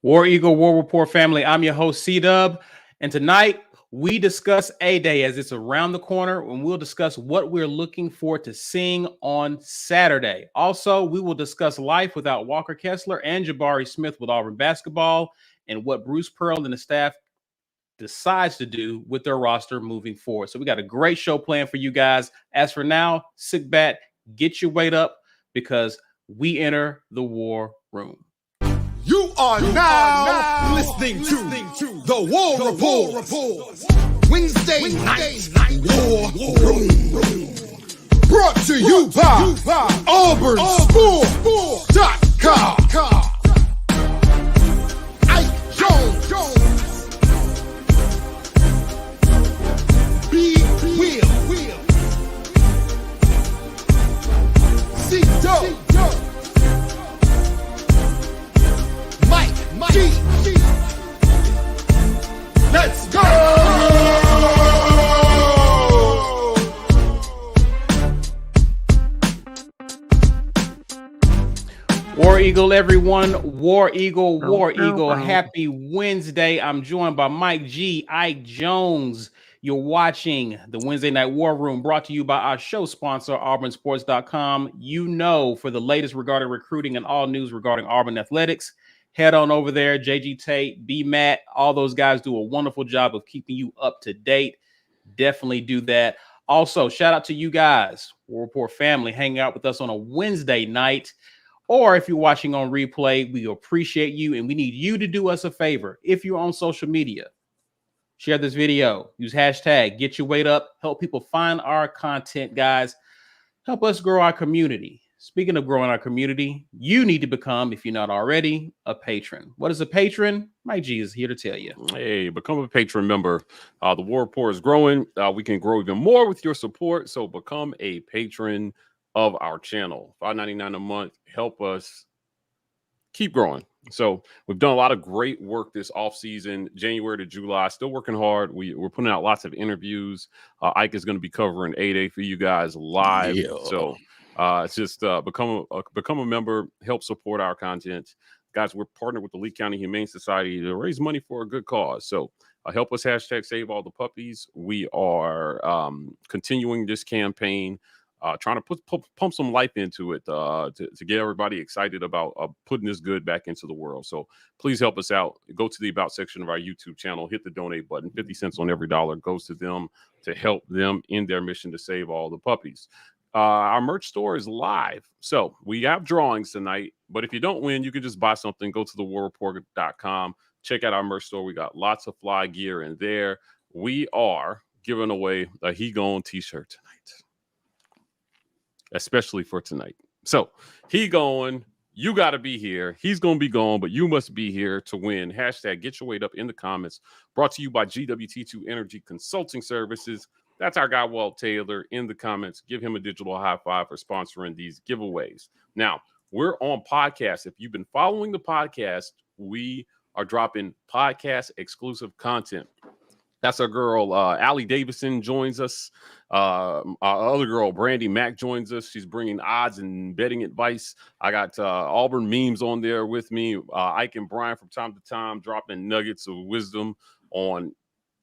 War Eagle War Report family, I'm your host C-Dub, and tonight we discuss A-Day as it's around the corner, and we'll discuss what we're looking forward to seeing on Saturday. Also, we will discuss life without Walker Kessler and Jabari Smith with Auburn basketball and what Bruce Pearl and the staff decides to do with their roster moving forward. So we got a great show planned for you guys. As for now, sit back, get your weight up, because we enter the war room. You are now listening to the War Report. Wednesday night War Room. Brought to you by AuburnSport.com. Ike Jones. B. Will. C. Mike G. Let's go! War Eagle, everyone. War Eagle, War Eagle. Happy Wednesday. I'm joined by Mike G, Ike Jones. You're watching the Wednesday Night War Room, brought to you by our show sponsor, AuburnSports.com. You know, for the latest regarding recruiting and all news regarding Auburn athletics, head on over there. JG Tate, B. Matt, all those guys do a wonderful job of keeping you up to date. Definitely do that. Also, shout out to you guys, War Report family, hanging out with us on a Wednesday night. Or if you're watching on replay, we appreciate you, and we need you to do us a favor. If you're on social media, share this video, use hashtag Get Your Weight Up, help people find our content, guys. Help us grow our community. Speaking of growing our community, you need to become, if you're not already, a patron. What is a patron? Mike G is here to tell you. Hey, become a patron member. The War Report is growing. We can grow even more with your support, so become a patron of our channel. $5.99 a month. Help us keep growing. So we've done a lot of great work this off season, January to July. Still working hard. We're putting out lots of interviews. Ike is going to be covering A-Day for you guys live. Yeah. So it's just become a member. Help support our content, guys. We're partnered with the Lee County Humane Society to raise money for a good cause. So help us hashtag Save All the Puppies. We are continuing this campaign. Trying to pump some life into it to get everybody excited about putting this good back into the world. So please help us out. Go to the About section of our YouTube channel, hit the donate button. 50 cents on every dollar goes to them to help them in their mission to save all the puppies. Our merch store is live. So we have drawings tonight, but if you don't win, you can just buy something. Go to thewarreport.com. Check out our merch store. We got lots of fly gear in there. We are giving away a He Gone t-shirt tonight, especially for tonight. So he going, you got to be here. He's going to be gone, but you must be here to win. Hashtag Get Your Weight Up in the comments. Brought to you by GWT2 Energy Consulting Services. That's our guy, Walt Taylor, in the comments. Give him a digital high five for sponsoring these giveaways. Now, we're on podcast. If you've been following the podcast, we are dropping podcast exclusive content. That's our girl, Allie Davison joins us. Our other girl, Brandy Mack, joins us. She's bringing odds and betting advice. I got Auburn memes on there with me. Ike and Brian from time to time dropping nuggets of wisdom on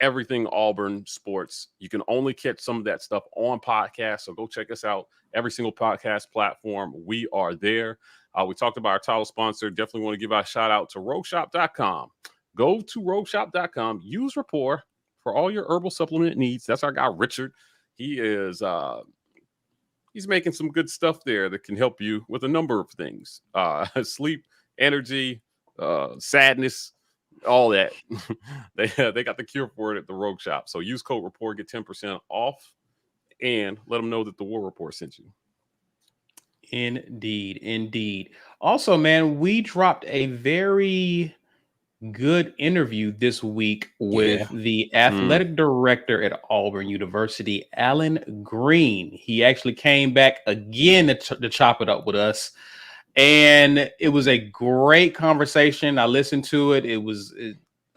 everything Auburn sports. You can only catch some of that stuff on podcasts, so go check us out. Every single podcast platform, we are there. We talked about our title sponsor. Definitely want to give a shout out to RogueShop.com. Go to RogueShop.com. Use Rapport for all your herbal supplement needs. That's our guy, Richard. He is he's making some good stuff there that can help you with a number of things. Sleep, energy, sadness, all that. they got the cure for it at the Rogue Shop. So use code Rapport, get 10% off, and let them know that the War Report sent you. Indeed. Also, man, we dropped a very good interview this week with the athletic director at Auburn University, Alan Green. He actually came back again to chop it up with us, and it was a great conversation. I listened to it.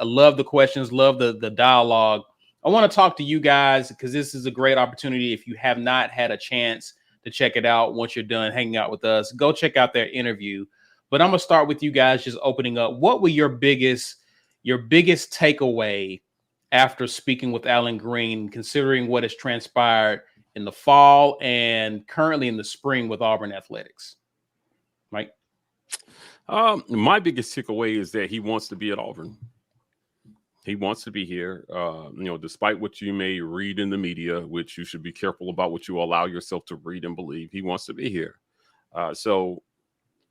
I love the questions, love the dialogue. I want to talk to you guys because this is a great opportunity. If you have not had a chance to check it out, once you're done hanging out with us, go check out their interview. But I'm gonna start with you guys just opening up. What were your biggest takeaway after speaking with Alan Green, considering what has transpired in the fall and currently in the spring with Auburn athletics? Mike? My biggest takeaway is that he wants to be at Auburn. He wants to be here. Despite what you may read in the media, which you should be careful about what you allow yourself to read and believe, he wants to be here. There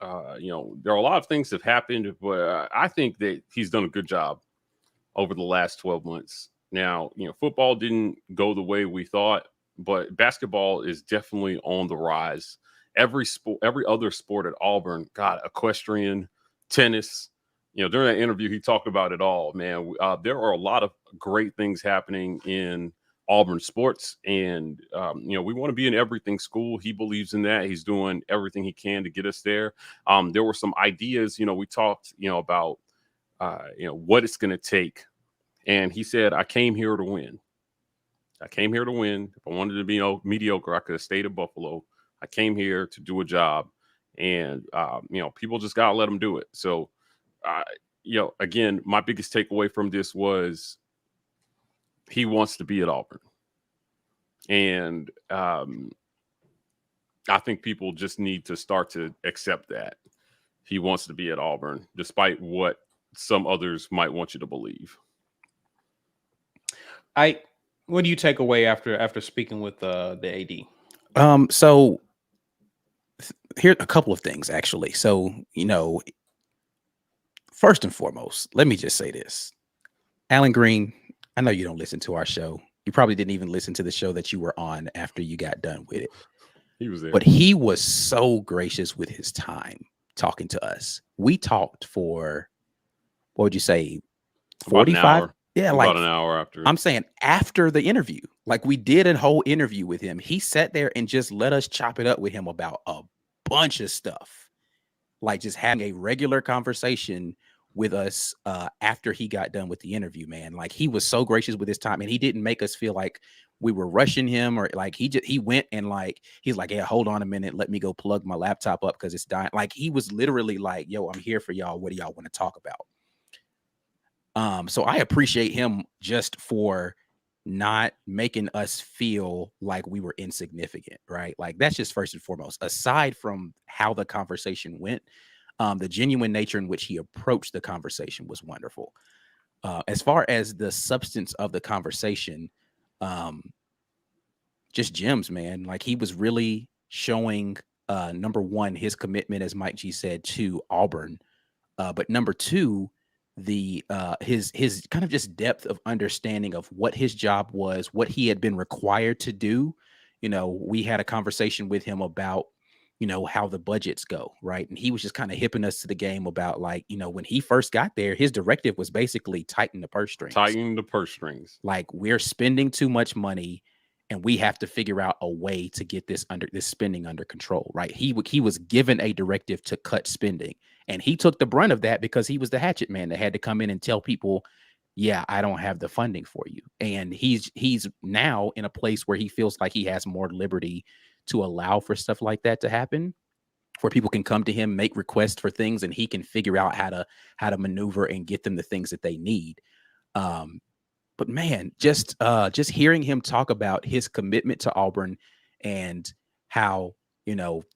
are a lot of things that have happened, but I think that he's done a good job over the last 12 months. Now, football didn't go the way we thought, but basketball is definitely on the rise. Every other sport at Auburn, God, equestrian, tennis, during that interview, he talked about it all, man. There are a lot of great things happening in Auburn sports, and we want to be an everything school. He believes in that. He's doing everything he can to get us there. There were some ideas, we talked, about, what it's going to take. And he said, I came here to win. I came here to win. If I wanted to be mediocre, I could have stayed at Buffalo. I came here to do a job, and, people just got to let him do it. So, again, my biggest takeaway from this was he wants to be at Auburn. And I think people just need to start to accept that he wants to be at Auburn, despite what some others might want you to believe. What do you take away after speaking with the AD? So here a couple of things, actually. So, first and foremost, let me just say this. Alan Green, I know you don't listen to our show. You probably didn't even listen to the show that you were on after you got done with it. He was there. But he was so gracious with his time talking to us. We talked for, what would you say, 45? Yeah, about an hour after. I'm saying after the interview. Like, we did a whole interview with him. He sat there and just let us chop it up with him about a bunch of stuff. Like, just having a regular conversation with us after he got done with the interview, man. Like, he was so gracious with his time, and he didn't make us feel like we were rushing him, or like he went and he's like, yeah, hold on a minute, let me go plug my laptop up because it's dying. Like, he was literally like, yo, I'm here for y'all. What do y'all want to talk about? So I appreciate him just for not making us feel like we were insignificant, right? Like, that's just first and foremost. Aside from how the conversation went, the genuine nature in which he approached the conversation was wonderful. As far as the substance of the conversation, just gems, man. Like, he was really showing, number one, his commitment, as Mike G said, to Auburn. But number two, his kind of just depth of understanding of what his job was, what he had been required to do. We had a conversation with him about, how the budgets go, right? And he was just kind of hipping us to the game about, like, when he first got there, his directive was basically tighten the purse strings. Like, we're spending too much money, and we have to figure out a way to get this spending under control, right? He was given a directive to cut spending, and he took the brunt of that because he was the hatchet man that had to come in and tell people, yeah, I don't have the funding for you. And he's now in a place where he feels like he has more liberty to allow for stuff like that to happen, where people can come to him, make requests for things, and he can figure out how to maneuver and get them the things that they need. But man, just hearing him talk about his commitment to Auburn, and how,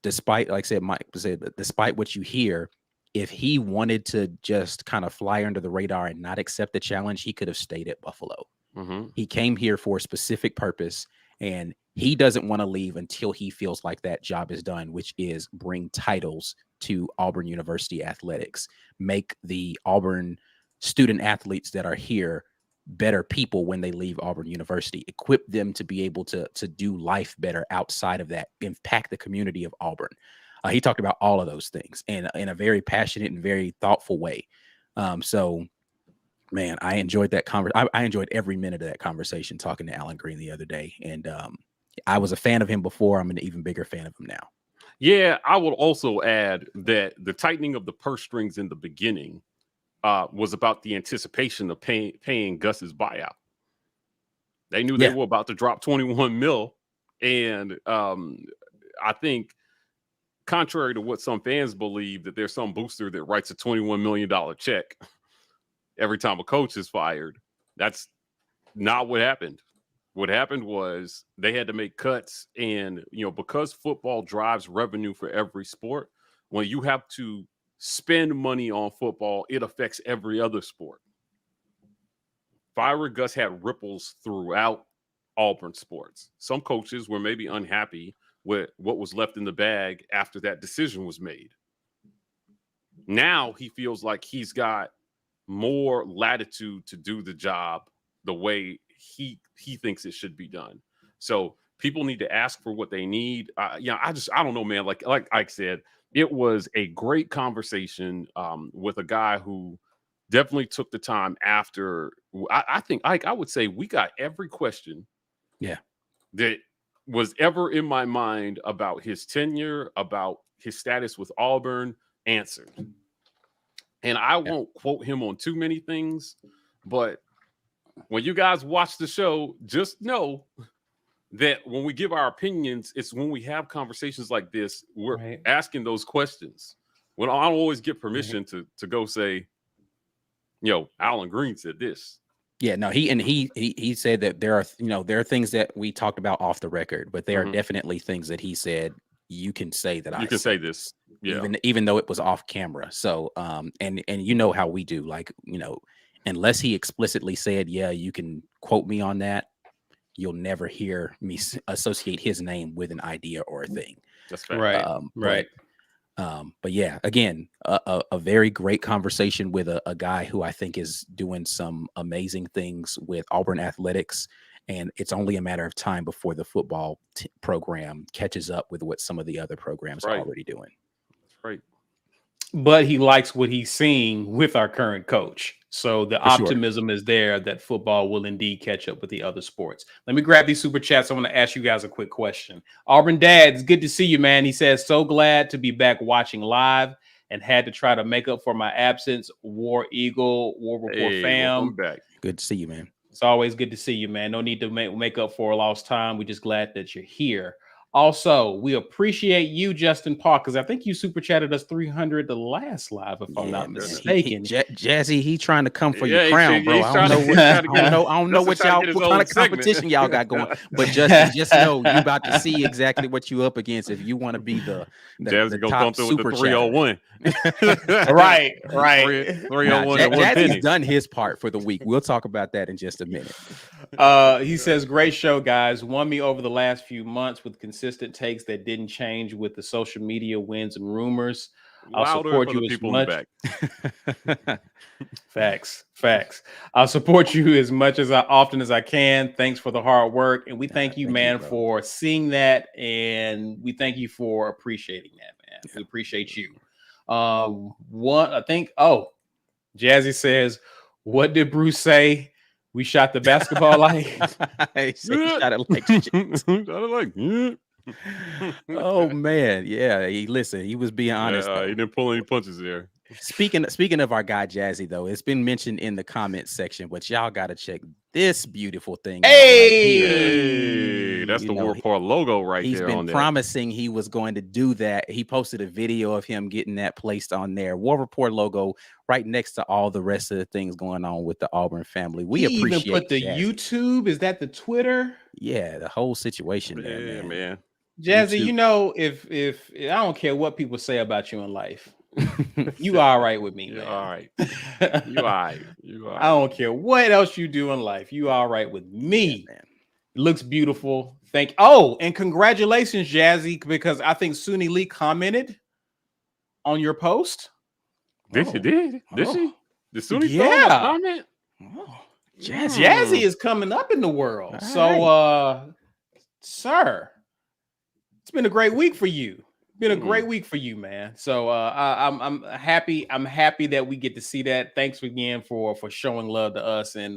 despite, like I said, Mike said, despite what you hear, if he wanted to just kind of fly under the radar and not accept the challenge, he could have stayed at Buffalo. Mm-hmm. He came here for a specific purpose, and he doesn't want to leave until he feels like that job is done, which is bring titles to Auburn University athletics, make the Auburn student athletes that are here better people when they leave Auburn University, equip them to be able to do life better outside of that, impact the community of Auburn. He talked about all of those things in a very passionate and very thoughtful way. So, man, I enjoyed that conversation. I enjoyed every minute of that conversation talking to Alan Green the other day. And I was a fan of him before. I'm an even bigger fan of him now. Yeah, I would also add that the tightening of the purse strings in the beginning was about the anticipation of paying Gus's buyout. They knew they were about to drop 21 mil. And I think contrary to what some fans believe, that there's some booster that writes a $21 million check every time a coach is fired. That's not what happened. What happened was they had to make cuts, and because football drives revenue for every sport, when you have to spend money on football, it affects every other sport. Firing Gus had ripples throughout Auburn sports. Some coaches were maybe unhappy with what was left in the bag after that decision was made. Now he feels like he's got more latitude to do the job the way he thinks it should be done. So people need to ask for what they need. I don't know, man. Like Ike said, it was a great conversation with a guy who definitely took the time after. I think, Ike, I would say we got every question that was ever in my mind about his tenure, about his status with Auburn, answered. And I won't quote him on too many things, but when you guys watch the show, just know that when we give our opinions, it's when we have conversations like this, we're asking those questions. When I don't always get permission to go say, Alan Green said this. Yeah, no, he said that there are things that we talked about off the record, but there are definitely things that he said you can say that you can say this. Yeah. Even though it was off camera. So and you know how we do, like, unless he explicitly said, yeah, you can quote me on that, you'll never hear me associate his name with an idea or a thing. That's fair. Right. But yeah, again, a very great conversation with a guy who I think is doing some amazing things with Auburn athletics. And it's only a matter of time before the football program catches up with what some of the other programs are already doing. Right. But he likes what he's seeing with our current coach. So the optimism is there that football will indeed catch up with the other sports. Let me grab these super chats. I want to ask you guys a quick question. Auburn Dad's good to see you, man. He says, so glad to be back watching live and had to try to make up for my absence. War Eagle, War Report fam. Back. Good to see you, man. It's always good to see you, man. No need to make up for a lost time. We're just glad that you're here. Also, we appreciate you, Justin Park, because I think you super chatted us 300 the last live, if I'm not mistaken. Jazzy, he trying to come for your crown, bro. I don't know what kind of competition y'all got going. But Justin, just know you about to see exactly what you up against if you want to be the Jazzy go come through with the 301. Right. 301. Jazzy's done his part for the week. We'll talk about that in just a minute. He says, great show, guys. Won me over the last few months with consistent takes that didn't change with the social media wins and rumors. I'll support you as much. Facts. I'll support you as much as often as I can. Thanks for the hard work. And we thank you, man, for seeing that. And we thank you for appreciating that, man. We appreciate you. Jazzy says, what did Bruce say? We shot the basketball like. He shot it like shit. Oh man, yeah. He was being honest. He didn't pull any punches there. Speaking of our guy Jazzy, though, it's been mentioned in the comment section, but y'all gotta check this beautiful thing. Hey, that's the War Report logo right there. He's been promising he was going to do that. He posted a video of him getting that placed on there. War Report logo right next to all the rest of the things going on with the Auburn family. We appreciate. Even put the Jazzy. YouTube. Is that the Twitter? Yeah, the whole situation there, man. Jazzy, YouTube. If I don't care what people say about you in life. You all right with me, man. All right. You all right. I don't care what else you do in life. You all right with me. Yeah, man. It looks beautiful. And congratulations, Jazzy, because I think Suni Lee commented on your post. Did she? Did she? Did Suni comment? Oh, Jazzy is coming up in the world. All so, sir, it's been a great week for you. Been a great week for you, man. So I'm happy. I'm happy that we get to see that. Thanks again for showing love to us. And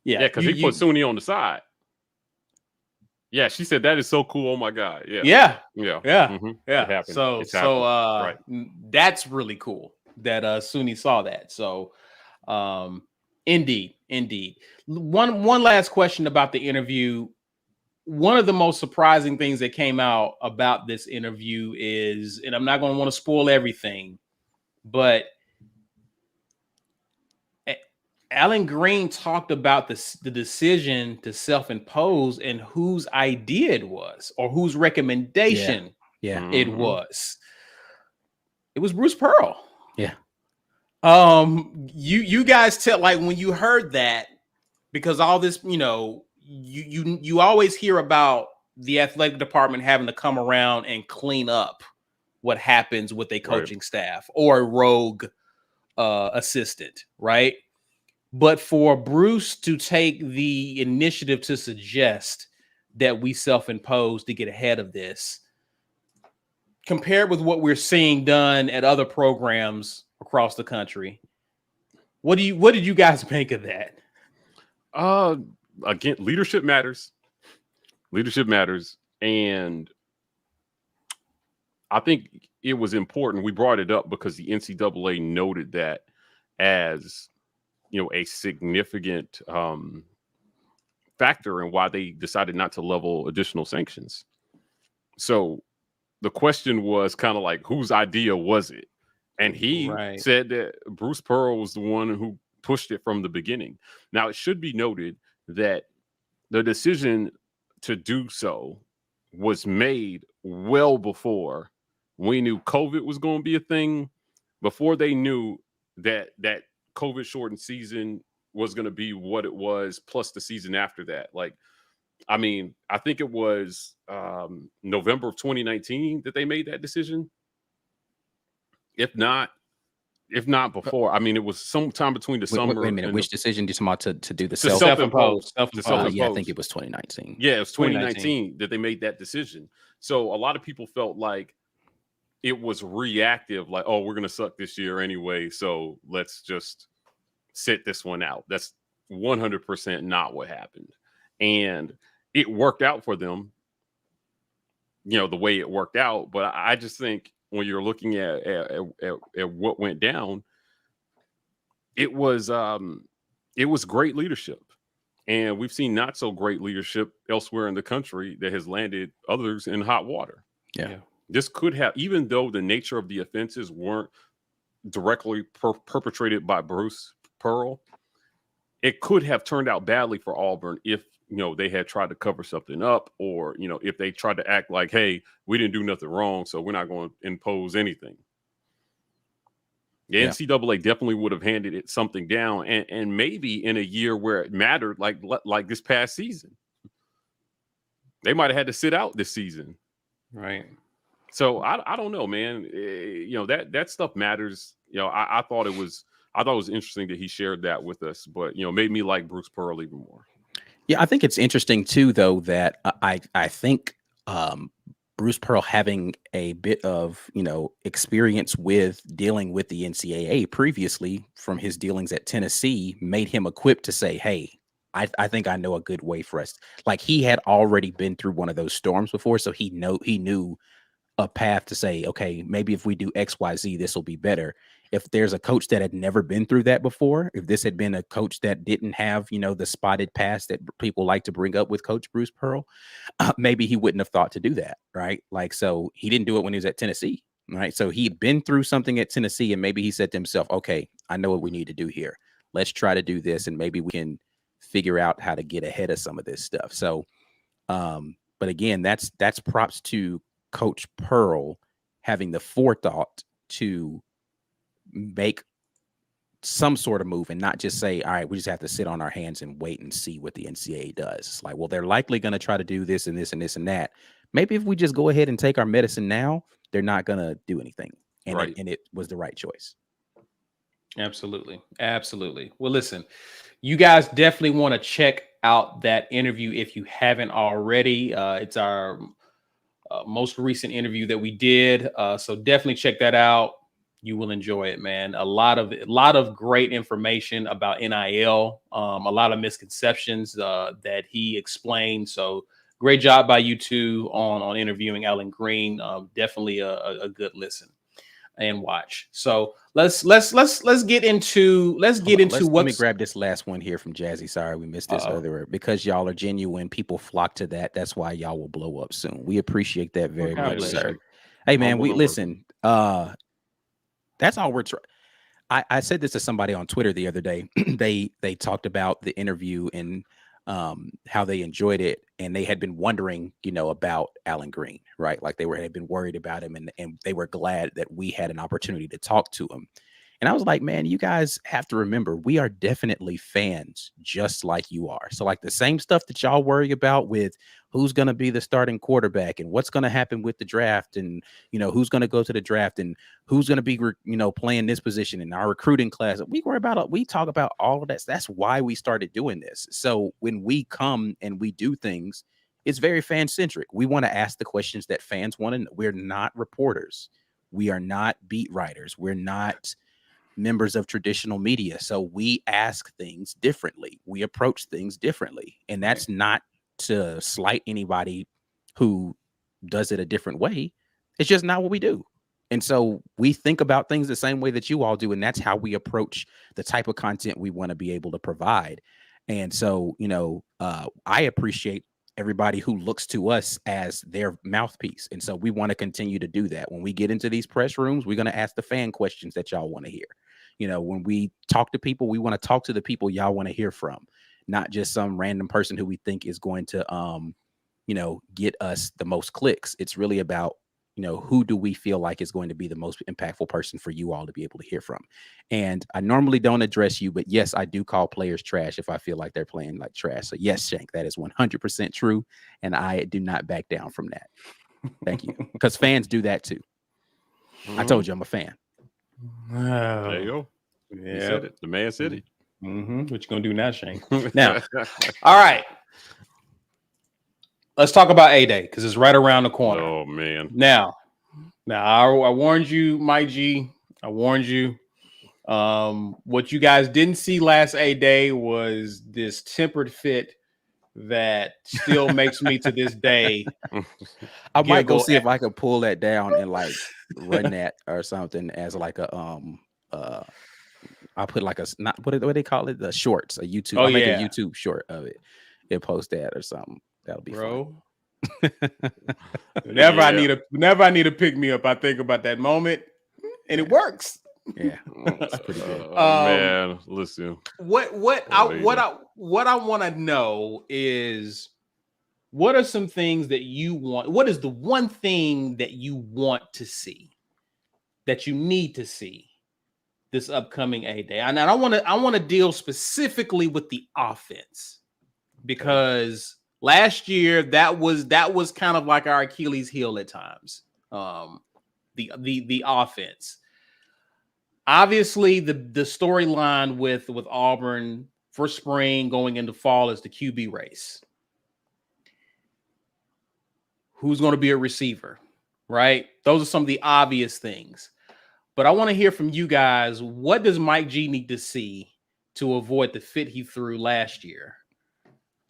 because he put Suni on the side. Yeah, she said that is so cool. Oh my God. Yeah. Mm-hmm. So that's really cool that Suni saw that. So indeed. One last question about the interview. one of the most surprising things that came out about this interview is, and I'm not going to want to spoil everything, but Alan Green talked about the decision to self-impose and whose idea it was, or whose recommendation it was. It was Bruce Pearl. Yeah. You guys tell, like, when you heard that, because all this, you always hear about the athletic department having to come around and clean up what happens with a coaching staff or a rogue assistant, right? But for Bruce to take the initiative to suggest that we self-impose to get ahead of this, compared with what we're seeing done at other programs across the country, what did you guys make of that? Again, leadership matters. Leadership matters. And I think it was important. We brought it up because the NCAA noted that as, a significant factor in why they decided not to level additional sanctions. So the question was kind of like, whose idea was it? And he said that Bruce Pearl was the one who pushed it from the beginning. Now, it should be noted that the decision to do so was made well before we knew COVID was going to be a thing, before they knew that COVID shortened season was going to be what it was, plus the season after that. Like, I mean, I think it was November of 2019 that they made that decision. If not before. I mean, it was sometime between the summer. Wait a minute. Which decision did you about to do the self-impose? Yeah, I think it was 2019. Yeah, it was 2019 that they made that decision. So a lot of people felt like it was reactive, like, oh, we're going to suck this year anyway, so let's just sit this one out. That's 100% not what happened. And it worked out for them, the way it worked out. But I just think when you're looking at what went down, it was great leadership. And we've seen not so great leadership elsewhere in the country that has landed others in hot water. Yeah. This could have, even though the nature of the offenses weren't directly perpetrated by Bruce Pearl, it could have turned out badly for Auburn if, they had tried to cover something up, or, if they tried to act like, hey, we didn't do nothing wrong, so we're not going to impose anything. The NCAA definitely would have handed it something down, and maybe in a year where it mattered, like this past season. They might have had to sit out this season. Right. So I don't know, man. That stuff matters. I thought it was interesting that he shared that with us, but made me like Bruce Pearl even more. Yeah, I think it's interesting too, though, that I think Bruce Pearl having a bit of experience with dealing with the NCAA previously from his dealings at Tennessee made him equipped to say, hey, I think I know a good way for us. Like, he had already been through one of those storms before, so he knew a path to say, okay, maybe if we do X, Y, Z, this will be better. If there's a coach that had never been through that before, if this had been a coach that didn't have, the spotted past that people like to bring up with Coach Bruce Pearl, maybe he wouldn't have thought to do that, right? Like, so he didn't do it when he was at Tennessee, right? So he'd been through something at Tennessee, and maybe he said to himself, okay, I know what we need to do here. Let's try to do this, and maybe we can figure out how to get ahead of some of this stuff. So, but again, that's props to Coach Pearl having the forethought to make some sort of move and not just say, all right, we just have to sit on our hands and wait and see what the NCAA does. It's like, well, they're likely going to try to do this and this and this and that. Maybe if we just go ahead and take our medicine now, they're not going to do anything. And, it was the right choice. Absolutely. Absolutely. Well, listen, you guys definitely want to check out that interview if you haven't already. It's our most recent interview that we did. So definitely check that out. You will enjoy it, man. A lot of great information about NIL, a lot of misconceptions that he explained. So great job by you two on interviewing Alan Green. Definitely a good listen. and watch. So let's get into Let me what's grab this last one here from Jazzy. Sorry, we missed this earlier. Because y'all are genuine, people flock to that. That's why y'all will blow up soon. We appreciate that very God much, bless sir. you. Hey man, Humble we and listen. That's all we're trying. I said this to somebody on Twitter the other day. they talked about the interview and how they enjoyed it, and they had been wondering, about Alan Green, right? Like had been worried about him, and they were glad that we had an opportunity to talk to him. And I was like, man, you guys have to remember, we are definitely fans just like you are. So like the same stuff that y'all worry about with who's going to be the starting quarterback and what's going to happen with the draft and, who's going to go to the draft and who's going to be, playing this position in our recruiting class. We talk about all of that. That's why we started doing this. So when we come and we do things, it's very fan centric. We want to ask the questions that fans want to know. We're not reporters. We are not beat writers. We're not members of traditional media. So we ask things differently. We approach things differently. And that's not to slight anybody who does it a different way. It's just not what we do. And so we think about things the same way that you all do. And that's how we approach the type of content we want to be able to provide. And so, I appreciate everybody who looks to us as their mouthpiece. And so we want to continue to do that. When we get into these press rooms, we're going to ask the fan questions that y'all want to hear. When we talk to people, we want to talk to the people y'all want to hear from, not just some random person who we think is going to, get us the most clicks. It's really about, who do we feel like is going to be the most impactful person for you all to be able to hear from. And I normally don't address you, but yes, I do call players trash if I feel like they're playing like trash. So yes, Shank, that is 100% true. And I do not back down from that. Thank you. Because fans do that too. I told you I'm a fan. There you go. Yeah, He said it. The man said it. What you gonna do now, Shane? Now, all right. Let's talk about A-Day because it's right around the corner. Oh man. Now, I warned you, Mike G. I warned you. What you guys didn't see last A-Day was this tempered fit that still makes me to this day. I might go see if I can pull that down and like run that or something as like a I'll put like a not what do they call it? The shorts, a YouTube. I'll make a YouTube short of it and post that or something. That'll be fun. Whenever I need to pick me up, I think about that moment, and it works. Yeah, it's pretty good. Man, listen. What I want to know is what are some things that you want? What is the one thing that you want to see, that you need to see this upcoming A-Day? And I want to deal specifically with the offense because last year that was kind of like our Achilles heel at times. The offense. Obviously, the storyline with Auburn for spring going into fall is the QB race. Who's going to be a receiver, right? Those are some of the obvious things. But I want to hear from you guys. What does Mike G need to see to avoid the fit he threw last year?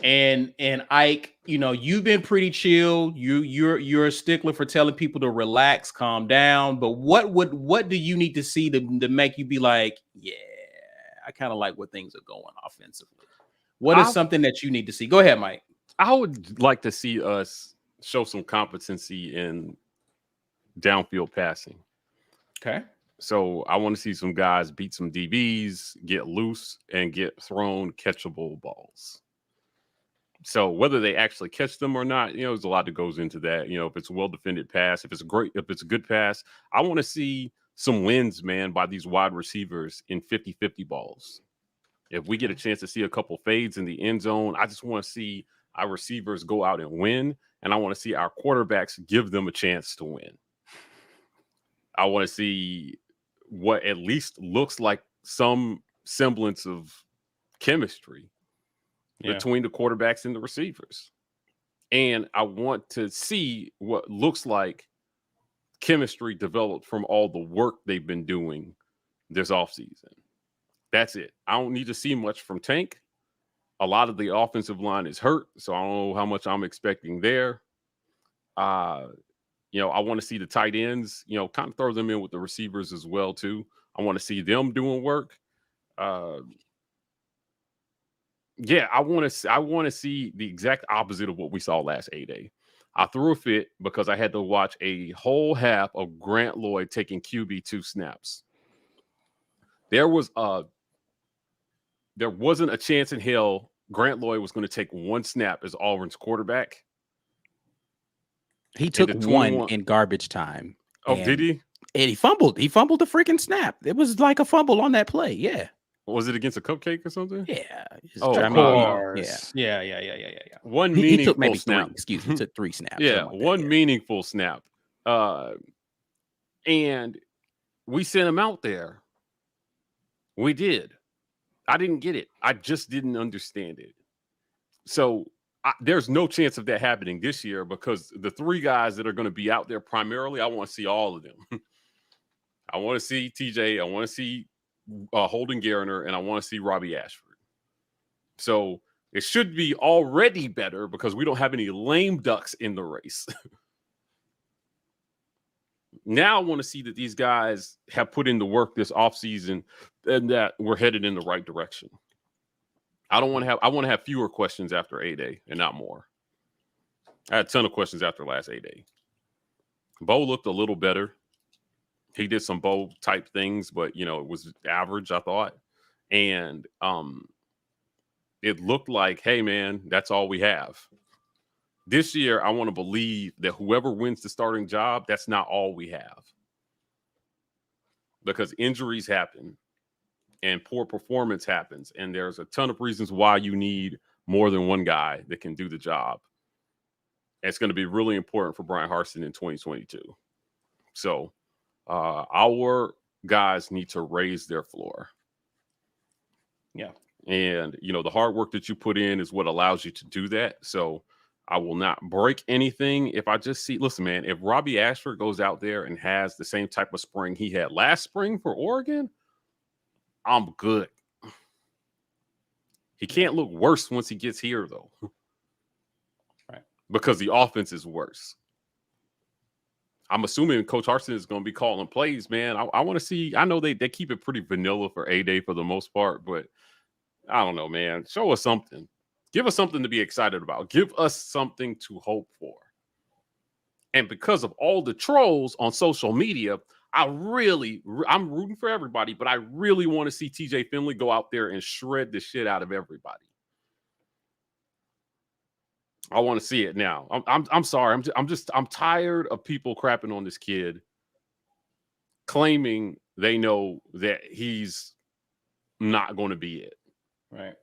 And Ike, you've been pretty chill. You're a stickler for telling people to relax, calm down. But what do you need to see to make you be like, yeah, I kind of like where things are going offensively? What is something that you need to see? Go ahead, Mike. I would like to see us show some competency in downfield passing. Okay. So I want to see some guys beat some DBs, get loose, and get thrown catchable balls. So whether they actually catch them or not, there's a lot that goes into that. If it's a well-defended pass, if it's a good pass, I want to see some wins, man, by these wide receivers in 50-50 balls. If we get a chance to see a couple fades in the end zone, I just want to see our receivers go out and win. And I want to see our quarterbacks give them a chance to win. I want to see what at least looks like some semblance of chemistry between the quarterbacks and the receivers. And I want to see what looks like chemistry developed from all the work they've been doing this offseason. That's it. I don't need to see much from Tank. A lot of the offensive line is hurt, so I don't know how much I'm expecting there. I want to see the tight ends, kind of throw them in with the receivers as well too. I want to see them doing work. Yeah, I want to see the exact opposite of what we saw last A-Day. I threw a fit because I had to watch a whole half of Grant Lloyd taking QB2 snaps. There wasn't a chance in hell Grant Lloyd was going to take one snap as Auburn's quarterback. He took one in garbage time. Oh, did he? And he fumbled. He fumbled the freaking snap. It was like a fumble on that play. Yeah. Was it against a cupcake or something? Yeah. Of course. Yeah. One meaningful he took maybe snap. 3. Excuse me. He took 3 snaps. Yeah, one meaningful snap. And we sent him out there. We did. I didn't get it. I just didn't understand it. So there's no chance of that happening this year because the 3 guys that are going to be out there primarily, I want to see all of them. I want to see TJ. I want to see Holden Garner, and I want to see Robbie Ashford. So it should be already better because we don't have any lame ducks in the race. Now I want to see that these guys have put in the work this offseason and that we're headed in the right direction. I want to have fewer questions after A-Day and not more. I had a ton of questions after last A-Day. Bo looked a little better. He did some Bo type things, but it was average, I thought. And it looked like, hey man, that's all we have. This year, I want to believe that whoever wins the starting job, that's not all we have. Because injuries happen and poor performance happens. And there's a ton of reasons why you need more than one guy that can do the job. And it's going to be really important for Brian Harsin in 2022. So our guys need to raise their floor. Yeah. And, the hard work that you put in is what allows you to do that. So I will not break anything if I just see, listen, man, if Robbie Ashford goes out there and has the same type of spring he had last spring for Oregon, I'm good. He can't look worse once he gets here, though. Right. Because the offense is worse. I'm assuming Coach Harsin is going to be calling plays, man. I want to see, I know they keep it pretty vanilla for A-Day for the most part, but I don't know, man. Show us something. Give us something to be excited about. Give us something to hope for. And because of all the trolls on social media, I'm rooting for everybody, but I really want to see TJ Finley go out there and shred the shit out of everybody. I want to see it now. I'm sorry. I'm tired of people crapping on this kid, claiming they know that he's not going to be it. Right.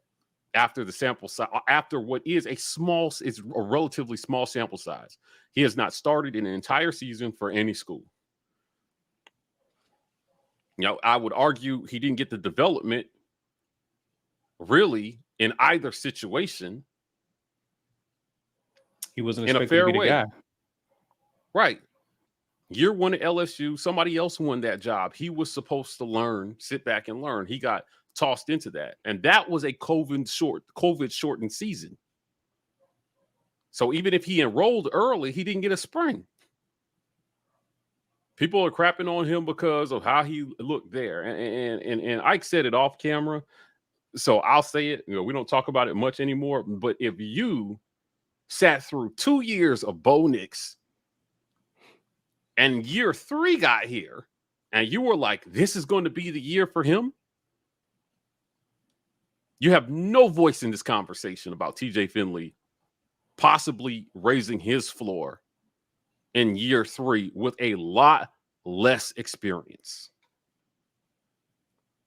After the sample size, after what is a relatively small sample size. He has not started in an entire season for any school. I would argue he didn't get the development really in either situation. He wasn't in a expected fair to be the way. guy. Right. Year 1 at LSU, somebody else won that job. He was supposed to sit back and learn. He got tossed into that. And that was a COVID shortened season. So even if he enrolled early, he didn't get a spring. People are crapping on him because of how he looked there. And Ike said it off camera. So I'll say it. We don't talk about it much anymore. But if you sat through 2 years of Bo Nix and year 3 got here and you were like, this is going to be the year for him, you have no voice in this conversation about TJ Finley possibly raising his floor in year 3 with a lot less experience.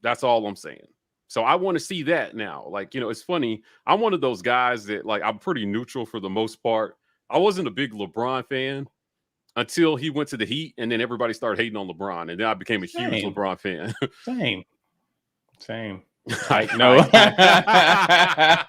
That's all I'm saying. So I want to see that now. It's funny. I'm one of those guys that, I'm pretty neutral for the most part. I wasn't a big LeBron fan until he went to the Heat, and then everybody started hating on LeBron, and then I became a huge LeBron fan. Same. No. I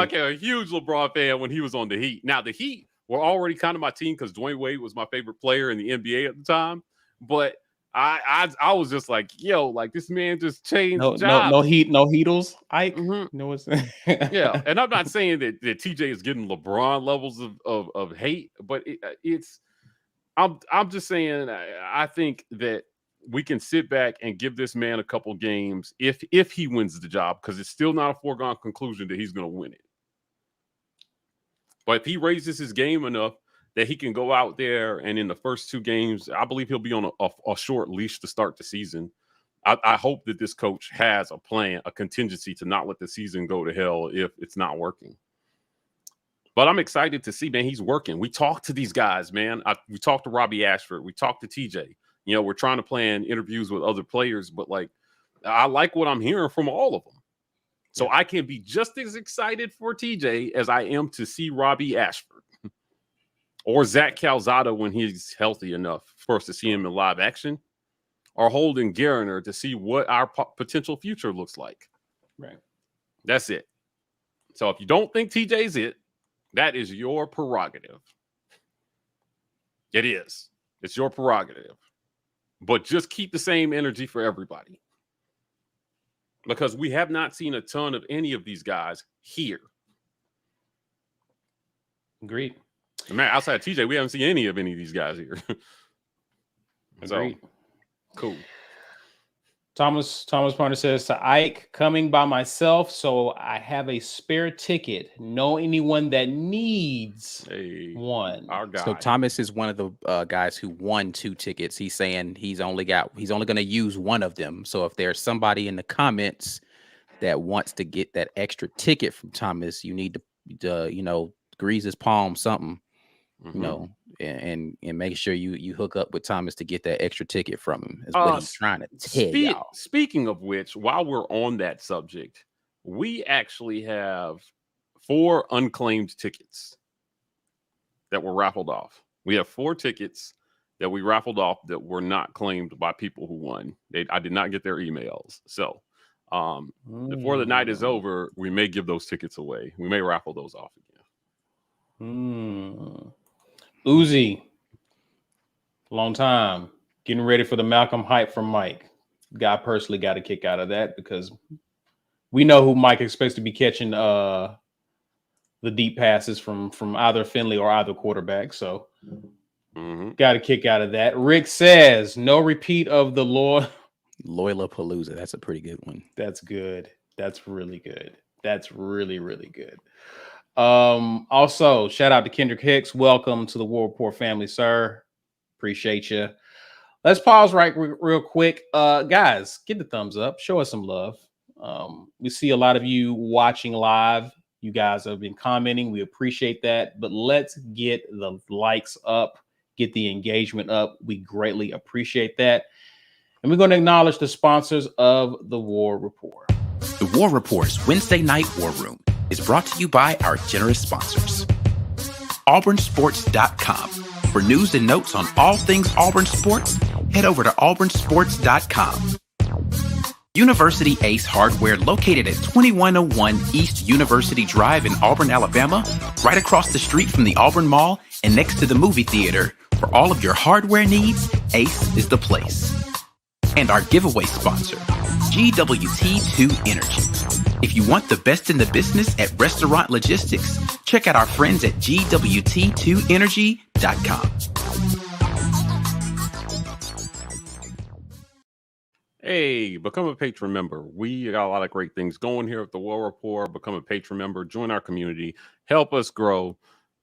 became a huge LeBron fan when he was on the Heat. Now, the Heat were already kind of my team because Dwayne Wade was my favorite player in the NBA at the time. But I was just like, yo, like this man just changed No jobs. Heatles. Ike. Mhm. No, it's Yeah, and I'm not saying that TJ is getting LeBron levels of hate, but it's I'm just saying I think that we can sit back and give this man a couple games if he wins the job, because it's still not a foregone conclusion that he's going to win it. But if he raises his game enough that he can go out there and in the first 2 games, I believe he'll be on a short leash to start the season. I hope that this coach has a plan, a contingency to not let the season go to hell if it's not working. But I'm excited to see, man, he's working. We talked to these guys, man. We talked to Robbie Ashford. We talked to TJ. You know, we're trying to plan interviews with other players, but like, I like what I'm hearing from all of them. So I can be just as excited for TJ as I am to see Robbie Ashford or Zach Calzada when he's healthy enough for us to see him in live action, or Holden Geriner to see what our potential future looks like. Right. That's it. So if you don't think TJ's it, that is your prerogative. It is. It's your prerogative. But just keep the same energy for everybody, because we have not seen a ton of any of these guys here. Agreed. Man, outside of TJ, we haven't seen any of these guys here. Agreed. So, cool. Thomas Parner says, to Ike, coming by myself, so I have a spare ticket. Know anyone that needs one? Our guy. So Thomas is one of the guys who won 2 tickets. He's saying he's only going to use one of them. So if there's somebody in the comments that wants to get that extra ticket from Thomas, you need to grease his palm, something, and make sure you hook up with Thomas to get that extra ticket from him. Is what he's trying to tell y'all. Speaking of which, while we're on that subject, we actually have 4 unclaimed tickets that were raffled off. We have 4 tickets that we raffled off that were not claimed by people who won. I did not get their emails. So before the night is over, we may give those tickets away. We may raffle those off again. Uzi, long time, getting ready for the Malcolm hype from Mike. Guy personally got a kick out of that because we know who Mike expects to be catching the deep passes from either Finley or either quarterback. So got a kick out of that. Rick says, no repeat of the Lollapalooza. That's a pretty good one. That's good. That's really good. That's really, really good. Also, shout out to Kendrick Hicks. Welcome to the War Report family, sir. Appreciate you. Let's pause real quick. Guys, get the thumbs up. Show us some love. We see a lot of you watching live. You guys have been commenting. We appreciate that. But let's get the likes up, get the engagement up. We greatly appreciate that. And we're going to acknowledge the sponsors of the War Report. The War Report's Wednesday Night War Room is brought to you by our generous sponsors. AuburnSports.com. For news and notes on all things Auburn sports, head over to AuburnSports.com. University Ace Hardware, located at 2101 East University Drive in Auburn, Alabama, right across the street from the Auburn Mall and next to the movie theater. For all of your hardware needs, Ace is the place. And our giveaway sponsor, GWT2 Energy. If you want the best in the business at restaurant logistics, check out our friends at GWT2Energy.com. Hey, become a patron member. We got a lot of great things going here at the War Report. Become a patron member, join our community, help us grow.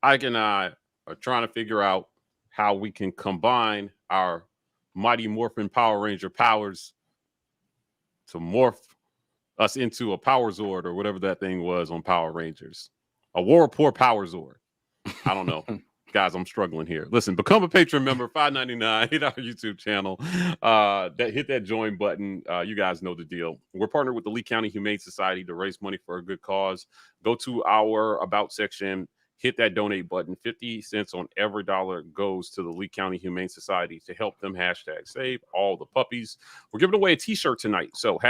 Ike and I are trying to figure out how we can combine our Mighty Morphin Power Ranger powers to morph us into a Power Zord or whatever that thing was on Power Rangers. A War Report Power Zord. I don't know. Guys, I'm struggling here. Listen, become a patron member, $5.99. Hit our YouTube channel. Hit that join button. You guys know the deal. We're partnered with the Lee County Humane Society to raise money for a good cause. Go to our About section. Hit that donate button. 50 cents on every dollar goes to the Lee County Humane Society to help them #save all the puppies. We're giving away a t-shirt tonight. So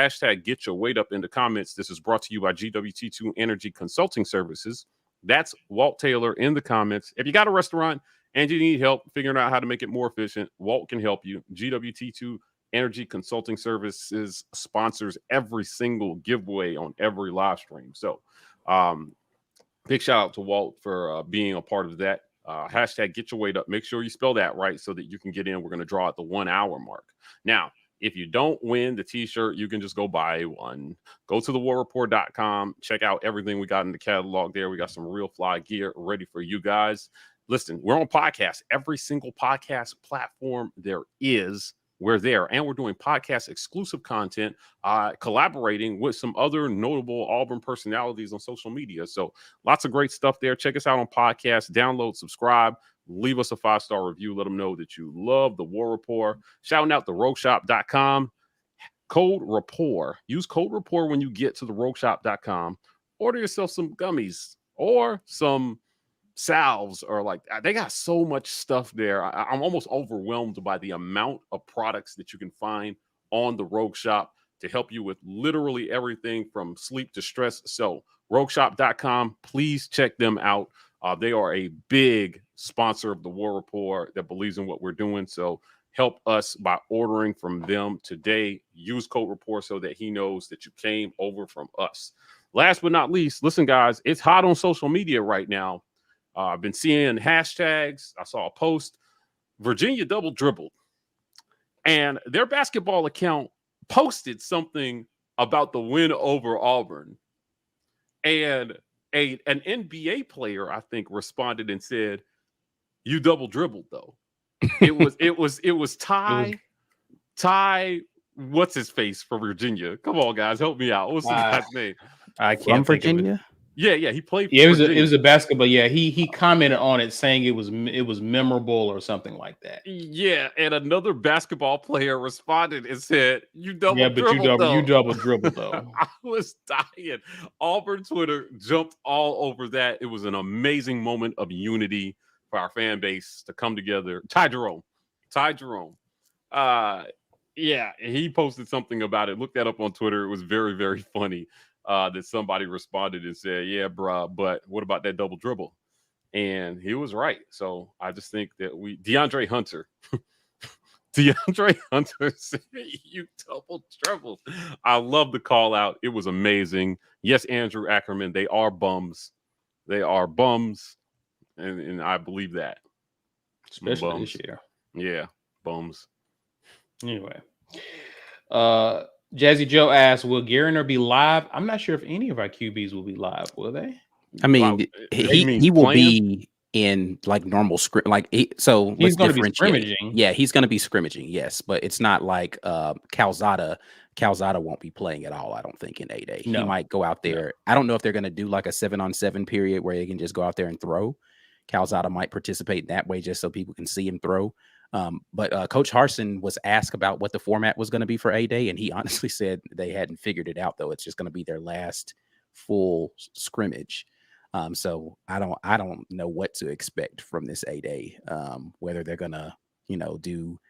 #get your weight up in the comments. This is brought to you by GWT2 Energy Consulting Services. That's Walt Taylor in the comments. If you got a restaurant and you need help figuring out how to make it more efficient, Walt can help you. GWT2 Energy Consulting Services sponsors every single giveaway on every live stream. So big shout out to Walt for being a part of that. Hashtag get your weight up. Make sure you spell that right so that you can get in. We're going to draw at the 1 hour mark. Now, if you don't win the t-shirt, you can just go buy one. Go to thewarreport.com. Check out everything we got in the catalog there. We got some real fly gear ready for you guys. Listen, we're on podcast. Every single podcast platform there is, we're there. And we're doing podcast exclusive content, collaborating with some other notable Auburn personalities on social media. So lots of great stuff there. Check us out on podcast. Download, subscribe. Leave us a 5-star review. Let them know that you love the War Rapport. Shouting out the rogueshop.com. Code Rapport. Use code Rapport when you get to the rogueshop.com. Order yourself some gummies or some salves, or like, they got so much stuff there. I'm almost overwhelmed by the amount of products that you can find on the Rogue Shop to help you with literally everything from sleep to stress. So rogueshop.com, please check them out. They are a big sponsor of the War Report that believes in what we're doing. So help us by ordering from them today. Use code Rapport so that he knows that you came over from us. Last but not least, listen, guys, it's hot on social media right now. I've been seeing hashtags. I saw a post. Virginia double dribbled. And their basketball account posted something about the win over Auburn. And an NBA player, I think, responded and said, "You double dribbled, though." It was Ty. What's his face for Virginia? Come on, guys, help me out. What's the guy's name? I can't think of it. Yeah, he played. Yeah, it was a basketball. Yeah, he commented on it saying it was memorable or something like that. Yeah, and another basketball player responded and said, "You double yeah, but dribbled, you double dribbled though." I was dying. Auburn Twitter jumped all over that. It was an amazing moment of unity for our fan base to come together. Ty Jerome. Yeah, he posted something about it. Look that up on Twitter. It was very, very funny. That somebody responded and said, "Yeah, bruh, but what about that double dribble?" And he was right. So I just think that DeAndre Hunter said, "You double dribbled." I love the call out. It was amazing. Yes, Andrew Ackerman, they are bums. And I believe that. Especially bums. this year. Yeah, bums. Anyway. Jazzy Joe asks, will Garner be live? I'm not sure if any of our QBs will be live, will they? I mean, he will be in like normal script. Like so he's going to be scrimmaging. Yeah, he's going to be scrimmaging. Yes, but it's not like Calzada. Calzada won't be playing at all. I don't think in 8A. No. He might go out there. No. I don't know if they're going to do like a 7-on-7 period where they can just go out there and throw. Calzada might participate in that way just so people can see him throw. But Coach Harsin was asked about what the format was going to be for A-Day, and he honestly said they hadn't figured it out, though. It's just going to be their last full scrimmage. So I don't know what to expect from this A-Day, whether they're going to, do,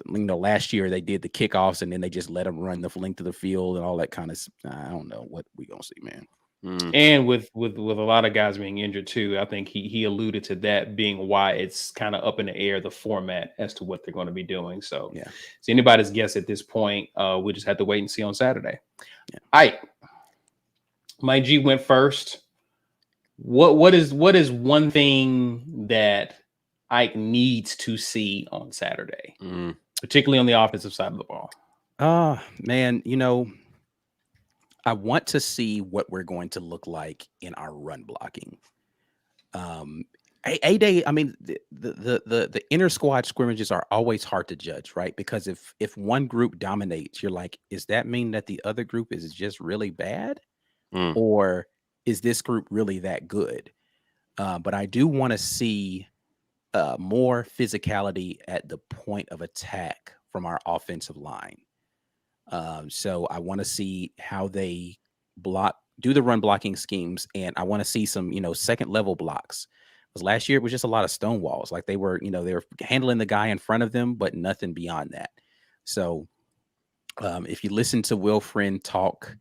last year they did the kickoffs and then they just let them run the length of the field and all that kind of I don't know what we're going to see, man. And with a lot of guys being injured too, I think he alluded to that being why it's kind of up in the air, the format as to what they're going to be doing. So yeah, it's anybody's guess at this point. We just have to wait and see on Saturday. Yeah. All right, Mike G went first. What is one thing that Ike needs to see on Saturday, particularly on the offensive side of the ball? Man, I want to see what we're going to look like in our run blocking. A-Day, I mean, the inter squad scrimmages are always hard to judge, right? Because if one group dominates, you're like, is that mean that the other group is just really bad? Or is this group really that good? But I do want to see more physicality at the point of attack from our offensive line. So I want to see how they do the run blocking schemes, and I want to see some, second level blocks. Because last year it was just a lot of stone walls. Like they were handling the guy in front of them, but nothing beyond that. So if you listen to Will Friend talk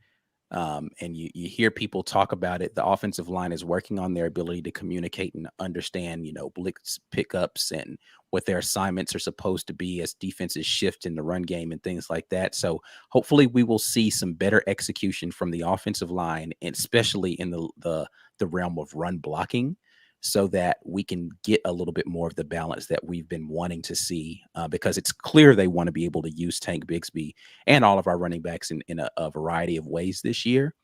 And you hear people talk about it. The offensive line is working on their ability to communicate and understand, blitz pickups and what their assignments are supposed to be as defenses shift in the run game and things like that. So hopefully we will see some better execution from the offensive line, and especially in the realm of run blocking, so that we can get a little bit more of the balance that we've been wanting to see, because it's clear they want to be able to use Tank Bigsby and all of our running backs in a variety of ways this year.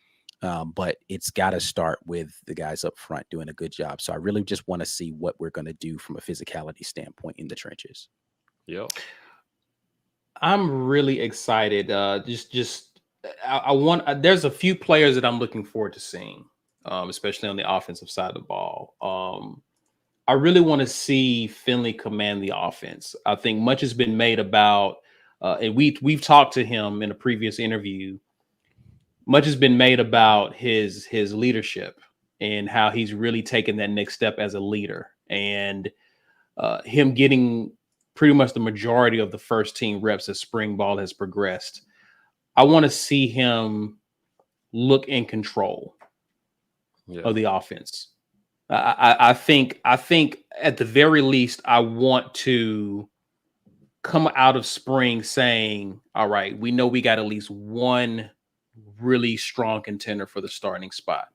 But it's got to start with the guys up front doing a good job. So I really just want to see what we're going to do from a physicality standpoint in the trenches. Yep. I'm really excited. I want. There's a few players that I'm looking forward to seeing, especially on the offensive side of the ball. I really want to see Finley command the offense. I think much has been made about, and we've talked to him in a previous interview. Much has been made about his leadership and how he's really taken that next step as a leader, and him getting pretty much the majority of the first team reps as spring ball has progressed. I want to see him look in control of the offense. I think at the very least, I want to come out of spring saying, all right, we know we got at least one really strong contender for the starting spot.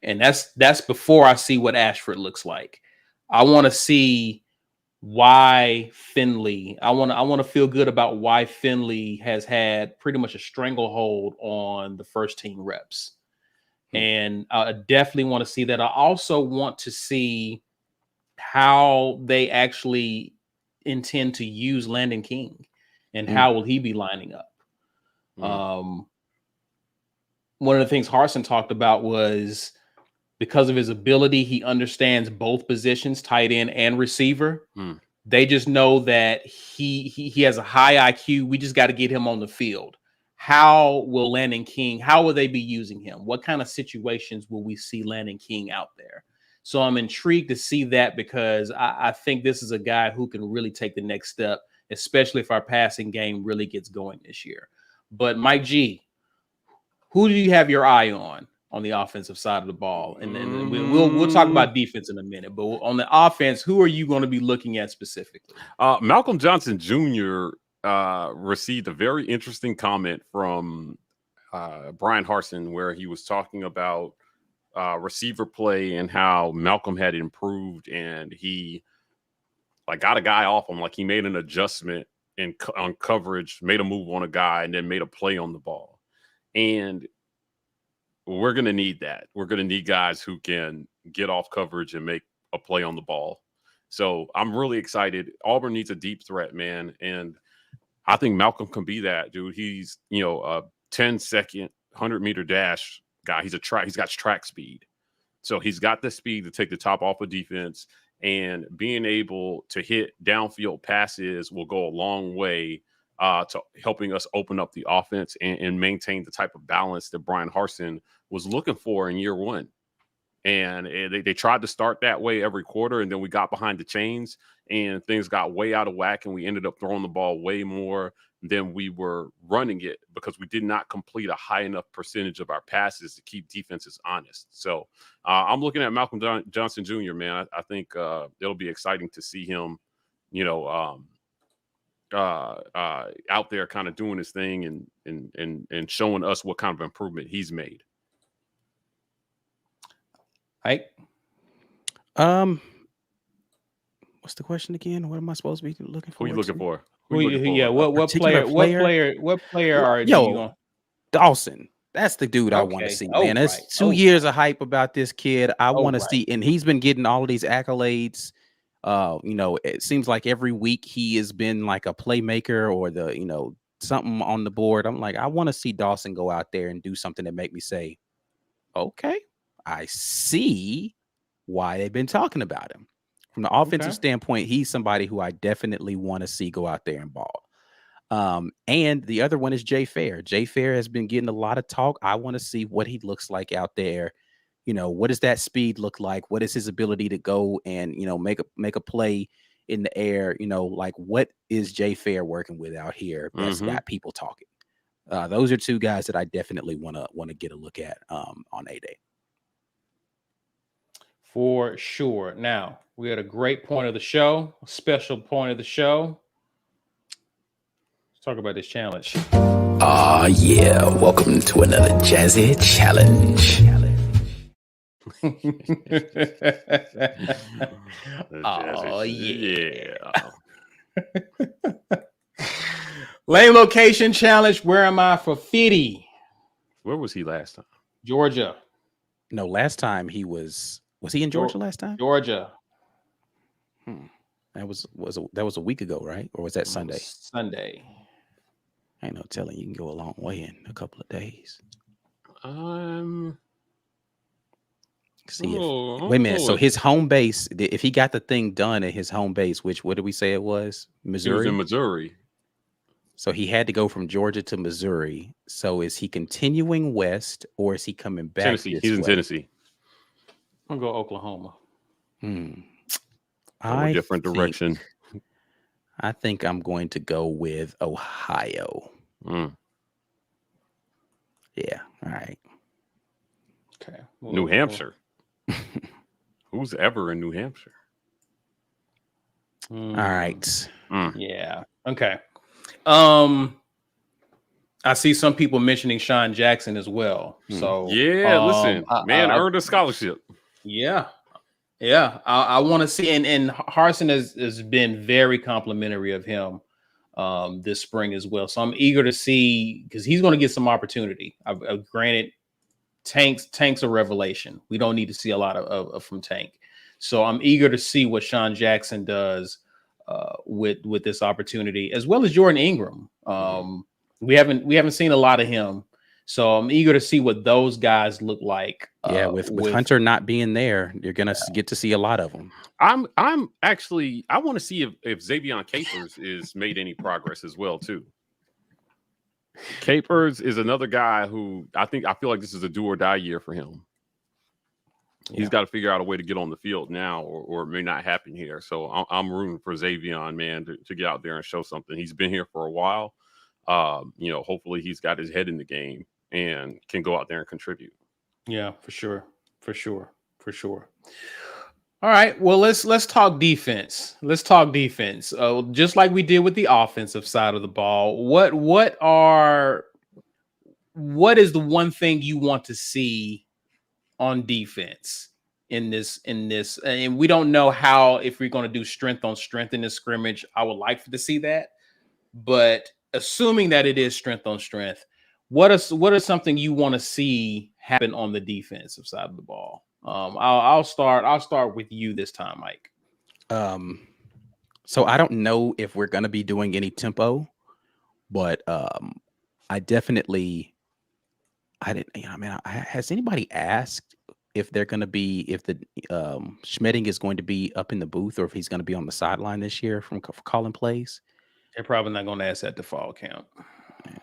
And that's before I see what Ashford looks like. I want to see why Finley. I want to feel good about why Finley has had pretty much a stranglehold on the first team reps. And I definitely want to see that. I also want to see how they actually intend to use Landon King and how will he be lining up. One of the things Harsin talked about was because of his ability, he understands both positions, tight end and receiver. They just know that he has a high IQ. We just got to get him on the field. How will Landon King, how will they be using him? What kind of situations will we see Landon King out there? So I'm intrigued to see that, because I think this is a guy who can really take the next step, especially if our passing game really gets going this year. But Mike G, who do you have your eye on the offensive side of the ball? And we'll talk about defense in a minute, but on the offense, who are you going to be looking at specifically? Malcolm Johnson Jr. Received a very interesting comment from Brian Harsin, where he was talking about receiver play and how Malcolm had improved, and he got a guy off him, he made an adjustment on coverage, made a move on a guy, and then made a play on the ball. And we're going to need that. We're going to need guys who can get off coverage and make a play on the ball. So I'm really excited. Auburn needs a deep threat, man. And I think Malcolm can be that, dude. He's, a 10-second, 100-meter dash guy. He's got track speed. So he's got the speed to take the top off of defense, and being able to hit downfield passes will go a long way to helping us open up the offense and maintain the type of balance that Brian Harsin was looking for in year one. And they tried to start that way every quarter, and then we got behind the chains and things got way out of whack, and we ended up throwing the ball way more than we were running it because we did not complete a high enough percentage of our passes to keep defenses honest. So I'm looking at Malcolm Johnson Jr., man. I think it'll be exciting to see him, out there kind of doing his thing and showing us what kind of improvement he's made. Right. What's the question again? What am I supposed to be looking for? Who are you looking for? What player are you on? Dawson. That's the dude I want to see, man. That's 2 years of hype about this kid. I want to see, and he's been getting all of these accolades. It seems like every week he has been like a playmaker or something on the board. I'm like, I want to see Dawson go out there and do something that make me say, okay, I see why they've been talking about him. From the offensive standpoint, he's somebody who I definitely want to see go out there and ball. And the other one is Jay Fair. Jay Fair has been getting a lot of talk. I want to see what he looks like out there. What does that speed look like? What is his ability to go and, make a play in the air? What is Jay Fair working with out here that's got people talking? Those are two guys that I definitely want to get a look at on A-Day. For sure. Now, we had a great point of the show, a special point of the show. Let's talk about this challenge. Ah, yeah. Welcome to another Jazzy challenge. Oh, yeah. Yeah. Lane location challenge. Where am I for 50? Where was he last time? Georgia. No, last time he was he in Georgia last time? Georgia. That was a week ago, right? Or was that Sunday? Sunday. Ain't no telling, you can go a long way in a couple of days. See wait a minute. So his home base, if he got the thing done at his home base, what did we say it was? Missouri. He was in Missouri. So he had to go from Georgia to Missouri. So is he continuing west, or is he coming back? Tennessee. He's in Tennessee. I'm gonna go Oklahoma. Go a different direction. I think I'm going to go with Ohio. Yeah. All right. Okay. New Hampshire. Who's ever in New Hampshire? All right. Yeah. Okay. I see some people mentioning Sean Jackson as well. So yeah, listen, man earned a scholarship. Yeah. I want to see, and Harsin has been very complimentary of him this spring as well. So I'm eager to see, because he's going to get some opportunity. Granted, Tank's a revelation. We don't need to see a lot of from Tank. So I'm eager to see what Sean Jackson does with this opportunity, as well as Jordan Ingram. We haven't seen a lot of him, so I'm eager to see what those guys look like. Yeah, with Hunter not being there, you're gonna get to see a lot of them. I'm actually, I want to see if Xavion Capers is made any progress as well too. Capers is another guy who I feel like this is a do or die year for him. He's got to figure out a way to get on the field now, or it may not happen here. So I'm rooting for Xavion, man, to get out there and show something. He's been here for a while. Hopefully he's got his head in the game and can go out there and contribute. Yeah, for sure. All right, well, let's talk defense. Let's talk defense. Just like we did with the offensive side of the ball. What is the one thing you want to see on defense in this? And we don't know if we're going to do strength on strength in this scrimmage. I would like to see that, but assuming that it is strength on strength, what is something you want to see happen on the defensive side of the ball? I'll start with you this time, Mike. So I don't know if we're gonna be doing any tempo, but has anybody asked if they're gonna be, if the Schmedding is going to be up in the booth, or if he's gonna be on the sideline this year for calling plays? They're probably not going to ask that to fall count.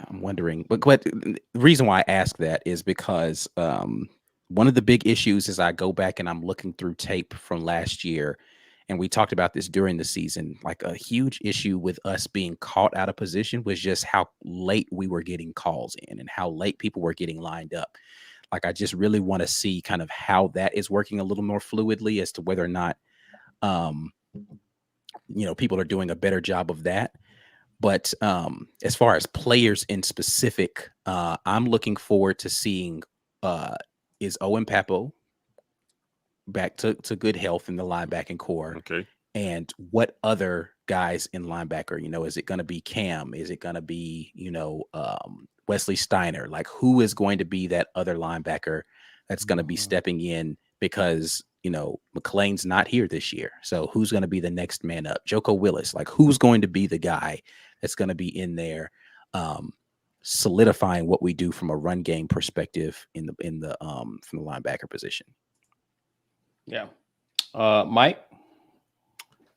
I'm wondering, but the reason why I ask that is because one of the big issues is I go back and I'm looking through tape from last year, and we talked about this during the season. Like, a huge issue with us being caught out of position was just how late we were getting calls in and how late people were getting lined up. Like, I just really want to see kind of how that is working a little more fluidly as to whether or not, people are doing a better job of that. But as far as players in specific, I'm looking forward to seeing is Owen Papo back to good health in the linebacking core. Okay. And what other guys in linebacker, is it going to be Cam? Is it going to be, Wesley Steiner? Like, who is going to be that other linebacker that's going to be stepping in? Because, McLean's not here this year. So who's going to be the next man up? Joko Willis, like, who's going to be the guy that's going to be in there, solidifying what we do from a run game perspective from the linebacker position? Yeah. Mike?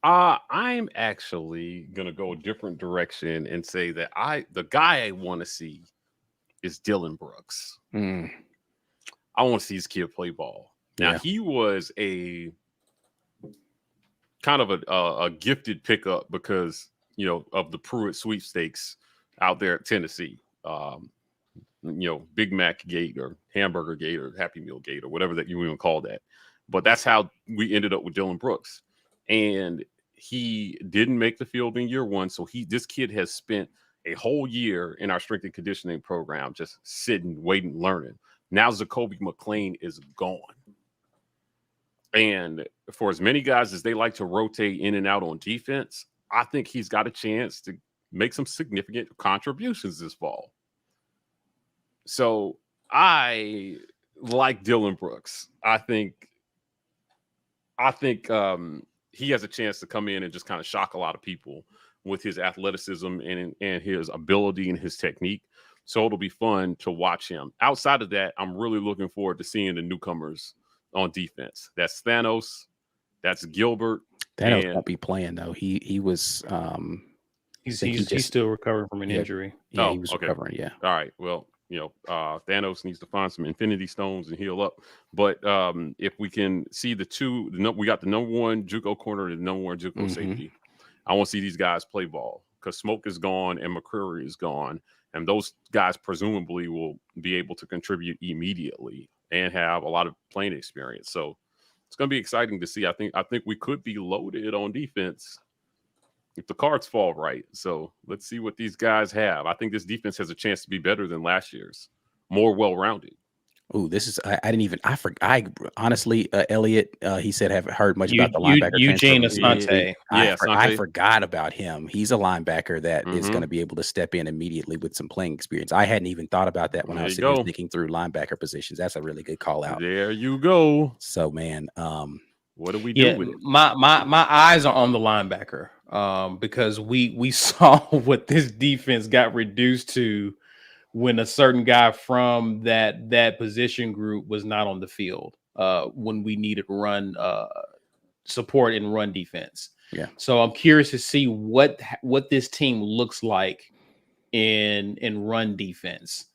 I'm actually going to go a different direction and say that the guy I want to see is Dylan Brooks. I want to see this kid play ball. Now, he was a kind of a gifted pickup because, of the Pruitt sweepstakes out there at Tennessee. Big Mac Gate or Hamburger Gate or Happy Meal Gate or whatever that you even call that. But that's how we ended up with Dylan Brooks. And he didn't make the field in year one. So this kid has spent a whole year in our strength and conditioning program, just sitting, waiting, learning. Now Zacoby McClain is gone. And for as many guys as they like to rotate in and out on defense, I think he's got a chance to make some significant contributions this fall. So I like Dylan Brooks. I think he has a chance to come in and just kind of shock a lot of people with his athleticism and his ability and his technique. So it'll be fun to watch him. Outside of that, I'm really looking forward to seeing the newcomers on defense. That's Thanos. That's Gilbert. Thanos won't be playing though. He was he's still recovering from an injury. Yeah, he was recovering. Yeah. All right. Well, Thanos needs to find some Infinity Stones and heal up. But if we can see we got the number one JUCO corner and the number one JUCO safety. I want to see these guys play ball because Smoke is gone and McCreary is gone. And those guys presumably will be able to contribute immediately and have a lot of playing experience. So it's going to be exciting to see. I think we could be loaded on defense if the cards fall right. So let's see what these guys have. I think this defense has a chance to be better than last year's, more well-rounded. Oh, this is I honestly, Elliot, he said haven't heard much about the linebacker. Eugene Asante. I forgot about him. He's a linebacker that is going to be able to step in immediately with some playing experience. I hadn't even thought about that when I was thinking through linebacker positions. That's a really good call out. There you go. So man, what do we do with it? My eyes are on the linebacker because we saw what this defense got reduced to when a certain guy from that position group was not on the field when we needed run support and run defense. Yeah. So I'm curious to see what this team looks like in run defense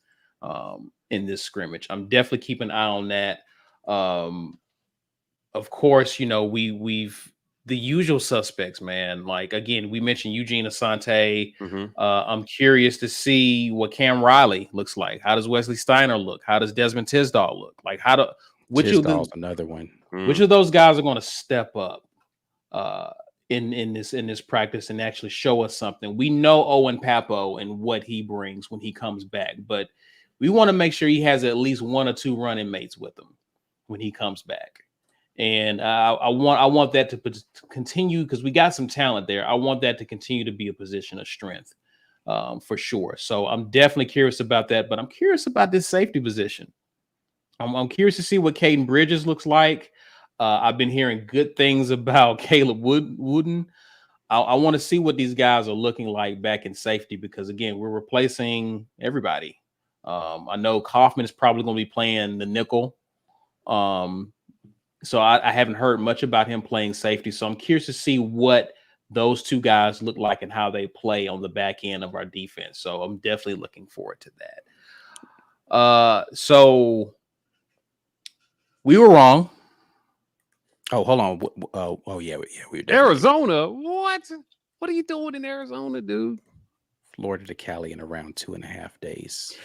in this scrimmage. I'm definitely keeping an eye on that. Of course, we've the usual suspects, man. Like, again, we mentioned Eugene Asante. I'm curious to see what Cam Riley looks like. How does Wesley Steiner look? How does Desmond Tisdall look? Like, Tisdall's another one. Which of those guys are going to step up in this practice and actually show us something? We know Owen Papo and what he brings when he comes back, but we want to make sure he has at least one or two running mates with him when he comes back. And I want that to continue because we got some talent there. I want that to continue to be a position of strength for sure. So I'm definitely curious about that, but I'm curious about this safety position. I'm curious to see what Caden Bridges looks like. I've been hearing good things about Caleb Wooden. I want to see what these guys are looking like back in safety because, again, we're replacing everybody. I know Kaufman is probably going to be playing the nickel. So I haven't heard much about him playing safety. So I'm curious to see what those two guys look like and how they play on the back end of our defense. So I'm definitely looking forward to that. So we were wrong. Oh, hold on. Oh yeah, we were Arizona. What are you doing in Arizona, dude? Florida to Cali in around 2.5 days.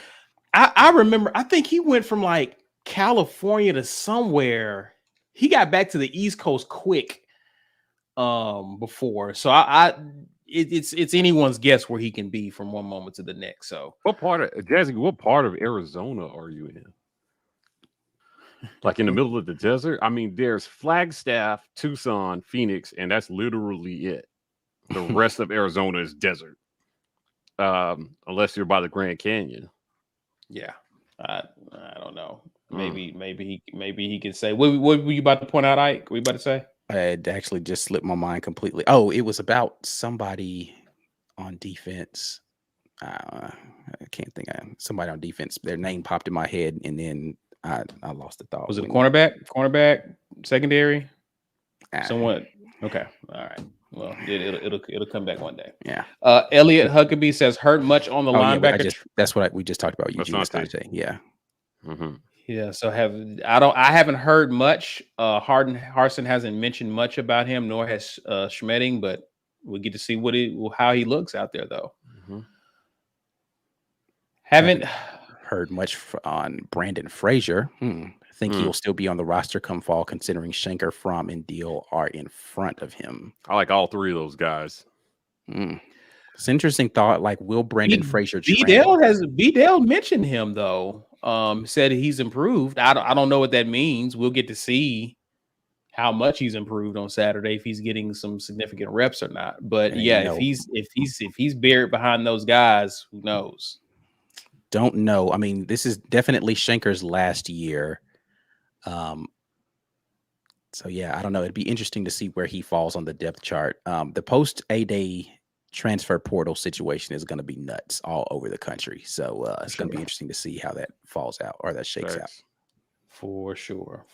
I remember. I think he went from like California to somewhere. He got back to the East Coast quick before. So it's anyone's guess where he can be from one moment to the next. So what part of Arizona are you in? Like in the middle of the desert? I mean, there's Flagstaff, Tucson, Phoenix, and that's literally it. The rest of Arizona is desert. Unless you're by the Grand Canyon. Yeah. I don't know. Maybe he can say. What were you about to point out, Ike? What were you about to say? I had actually just slipped my mind completely. Oh, it was about somebody on defense. I can't think. Somebody on defense. Their name popped in my head, and then I lost the thought. Was it a cornerback, secondary? Somewhat. Okay. All right. Well, it'll come back one day. Yeah. Elliot Huckabee says hurt much on the linebacker. Yeah, that's what we just talked about. Eugene Asante. Yeah. Mm-hmm. Yeah. So I haven't heard much. Harson hasn't mentioned much about him, nor has Schmedding, but we get to see how he looks out there though. Mm-hmm. Haven't heard much on Brandon Frazier. I think he'll still be on the roster come fall, considering Schenker, Fromm, and Deal are in front of him. I like all three of those guys. It's an interesting thought. Like, will Brandon Frazier Vidal mentioned him though? Said he's improved. I don't know what that means. We'll get to see how much he's improved on Saturday, if he's getting some significant reps or not. But yeah, if he's buried behind those guys, who knows? Don't know. I mean, this is definitely Schenker's last year. So yeah, I don't know. It'd be interesting to see where he falls on the depth chart. The post A-Day transfer portal situation is going to be nuts all over the country. So it's going to be interesting to see how that falls out or that shakes out. For sure.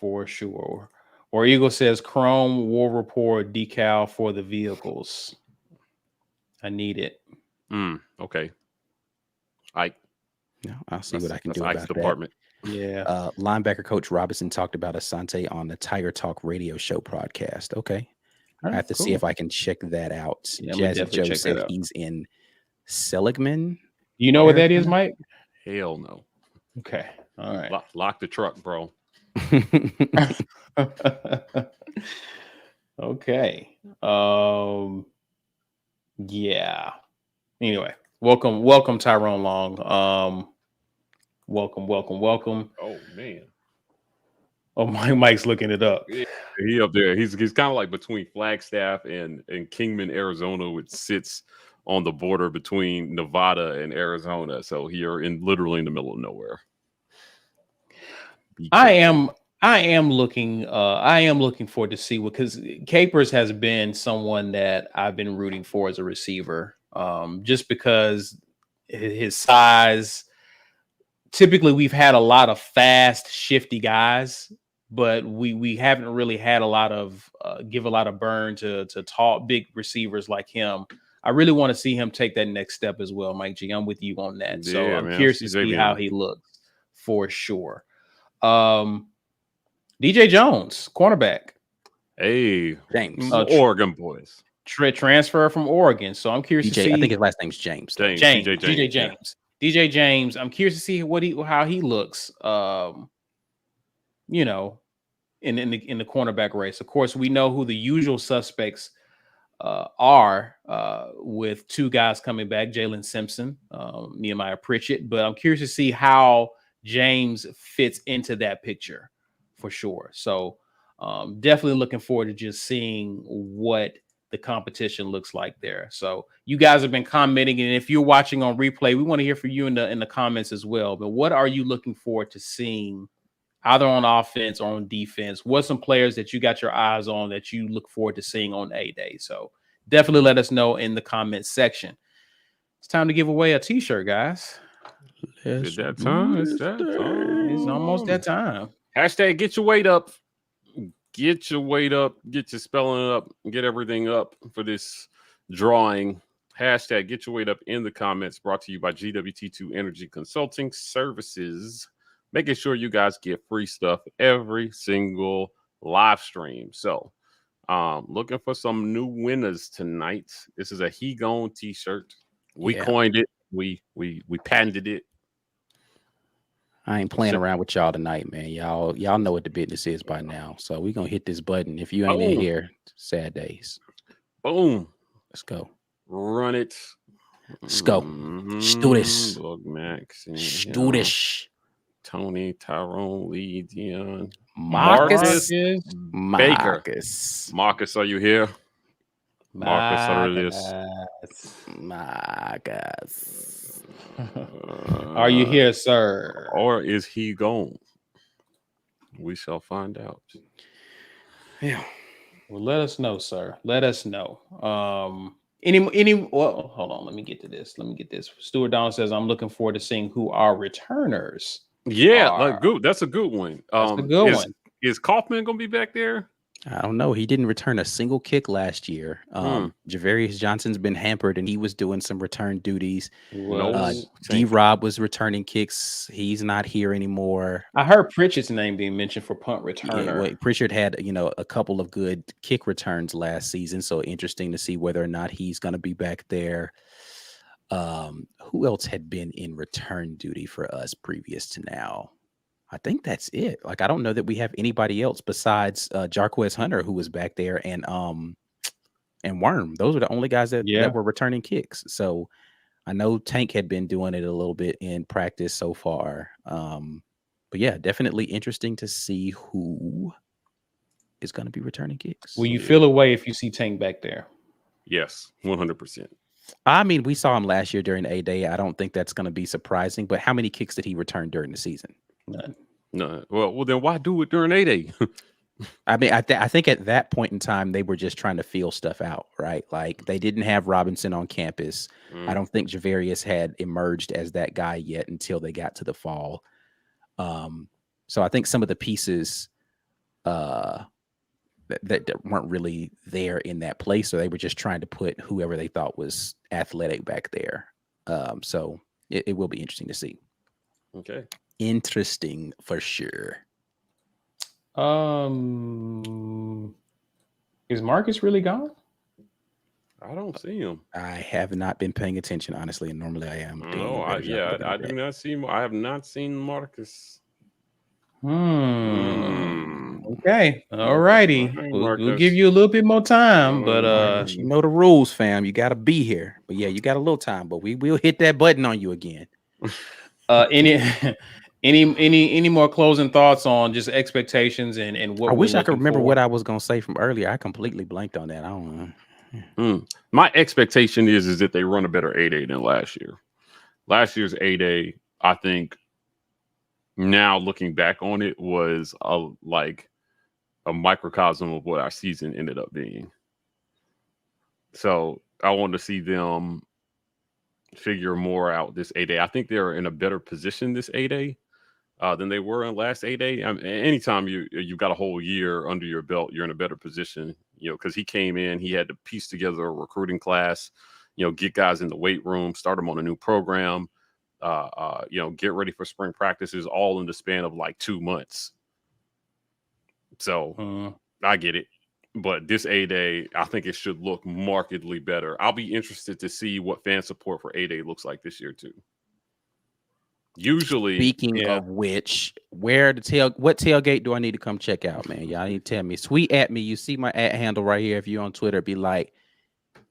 Or Eagle says Chrome War Report decal for the vehicles. I need it. Okay. I'll see what I can do about that. Department. Yeah. Linebacker Coach Robinson talked about Asante on the Tiger Talk radio show broadcast. Okay. I have to see if I can check that out. Yeah, Jazzy Joe said he's in Seligman. You know what that is, Mike? Hell no. Okay. All right. Lock the truck, bro. Okay. Yeah. Anyway, welcome Tyrone Long. Welcome. Oh man. Oh, Mike's looking it up. Yeah, he up there. He's kind of like between Flagstaff and Kingman, Arizona, which sits on the border between Nevada and Arizona. So you're literally in the middle of nowhere. I am looking forward to see because Capers has been someone that I've been rooting for as a receiver. Just because his size. Typically, we've had a lot of fast, shifty guys, but we haven't really had a lot of give a lot of burn to tall, big receivers like him. I really want to see him take that next step as well, Mike G. I'm with you on that. Yeah, so I'm curious to see how he looks for sure. DJ Jones, cornerback. Hey, James, Oregon boys. Transfer from Oregon. So I'm curious to see. I think his last name's James. DJ James. DJ James, I'm curious to see how he looks. In the cornerback race. Of course, we know who the usual suspects are with two guys coming back, Jalen Simpson, Nehemiah Pritchett. But I'm curious to see how James fits into that picture for sure. So definitely looking forward to just seeing what the competition looks like there. So you guys have been commenting, and if you're watching on replay, we want to hear from you in the comments as well. But what are you looking forward to seeing either on offense or on defense? What's some players that you got your eyes on that you look forward to seeing on A-Day? So definitely let us know in the comments section. It's time to give away a t-shirt, guys. It's that time. It's almost that time. Hashtag get your weight up. Get your weight up, get your spelling up, get everything up for this drawing. Hashtag get your weight up in the comments, brought to you by GWT2 Energy Consulting Services. Making sure you guys get free stuff every single live stream. So looking for some new winners tonight. This is a He Gone t-shirt. We coined it. We patented it. I ain't playing around with y'all tonight, man. Y'all know what the business is by now. So we're gonna hit this button. If you ain't in here, sad days. Boom. Let's go. Run it. Let's go. Let's do this. Look, Max. Let's do this. Tony, Tyrone, Lee, Dion. Marcus. Baker. Marcus, are you here? Marcus. Are you here, sir? Or is he gone? We shall find out. Yeah. Well, let us know, sir. Let us know. Well, hold on. Let me get to this. Stuart Donald says, I'm looking forward to seeing who our returners are. Good. That's a good one. That's a good one. Is Kaufman going to be back there? I don't know. He didn't return a single kick last year. Javarius Johnson's been hampered, and he was doing some return duties. D-Rob was returning kicks. He's not here anymore. I heard Pritchett's name being mentioned for punt returner. Yeah, Pritchett had a couple of good kick returns last season, so interesting to see whether or not he's going to be back there. Who else had been in return duty for us previous to now? I think that's it. Like, I don't know that we have anybody else besides Jarquez Hunter, who was back there, and Worm. Those are the only guys that were returning kicks. So I know Tank had been doing it a little bit in practice so far. But yeah, definitely interesting to see who is going to be returning kicks. Will you feel away if you see Tank back there? Yes, 100%. I mean, we saw him last year during A-Day. I don't think that's going to be surprising. But how many kicks did he return during the season? None. No. Well, then why do it during A-Day? I mean, I think at that point in time, they were just trying to feel stuff out, right? Like, they didn't have Robinson on campus. I don't think Javarius had emerged as that guy yet until they got to the fall. So I think some of the pieces that weren't really there in that place, so they were just trying to put whoever they thought was athletic back there. So it will be interesting to see. Okay. Interesting for sure. Is Marcus really gone? I don't see him. I have not been paying attention, honestly, and normally I am. No, I do not see. I have not seen Marcus. Okay. All righty. We'll give you a little bit more time, but you know the rules, fam. You got to be here. But yeah, you got a little time, but we will hit that button on you again. Any more closing thoughts on just expectations and what? I wish I could remember what I was gonna say from earlier. I completely blanked on that. I don't know. My expectation is that they run a better A-Day than last year. Last year's A-Day, I think, now looking back on it, was like a microcosm of what our season ended up being. So I want to see them figure more out this A-Day. I think they're in a better position this A-Day than they were in last A-Day. I mean, anytime you've got a whole year under your belt, you're in a better position, because he came in, he had to piece together a recruiting class, get guys in the weight room, start them on a new program, get ready for spring practices, all in the span of like 2 months. So I get it. But this A-Day, I think it should look markedly better. I'll be interested to see what fan support for A-Day looks like this year too. Usually, speaking of which, what tailgate do I need to come check out, man? Y'all need to tell me. Tweet at me. You see my @ handle right here. If you're on Twitter, be like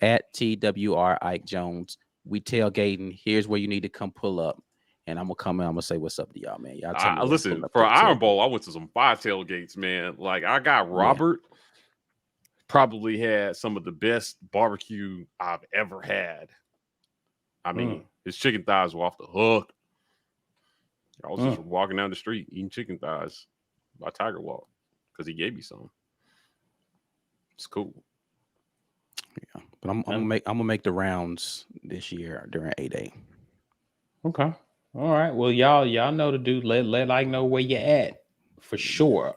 @TWR Ike Jones. We tailgating. Here's where you need to come pull up. And I'm gonna come in. I'm gonna say what's up to y'all, man. Y'all tell me. Listen, for Iron Bowl, I went to some 5 tailgates, man. Like, I got Robert. Yeah. Probably had some of the best barbecue I've ever had. I mean, his chicken thighs were off the hook. I was just walking down the street eating chicken thighs by Tiger Walk because he gave me some. It's cool. Yeah, but I'm gonna make the rounds this year during A-Day. Okay. All right. Well, y'all know the dude. Let Ike know where you at for sure.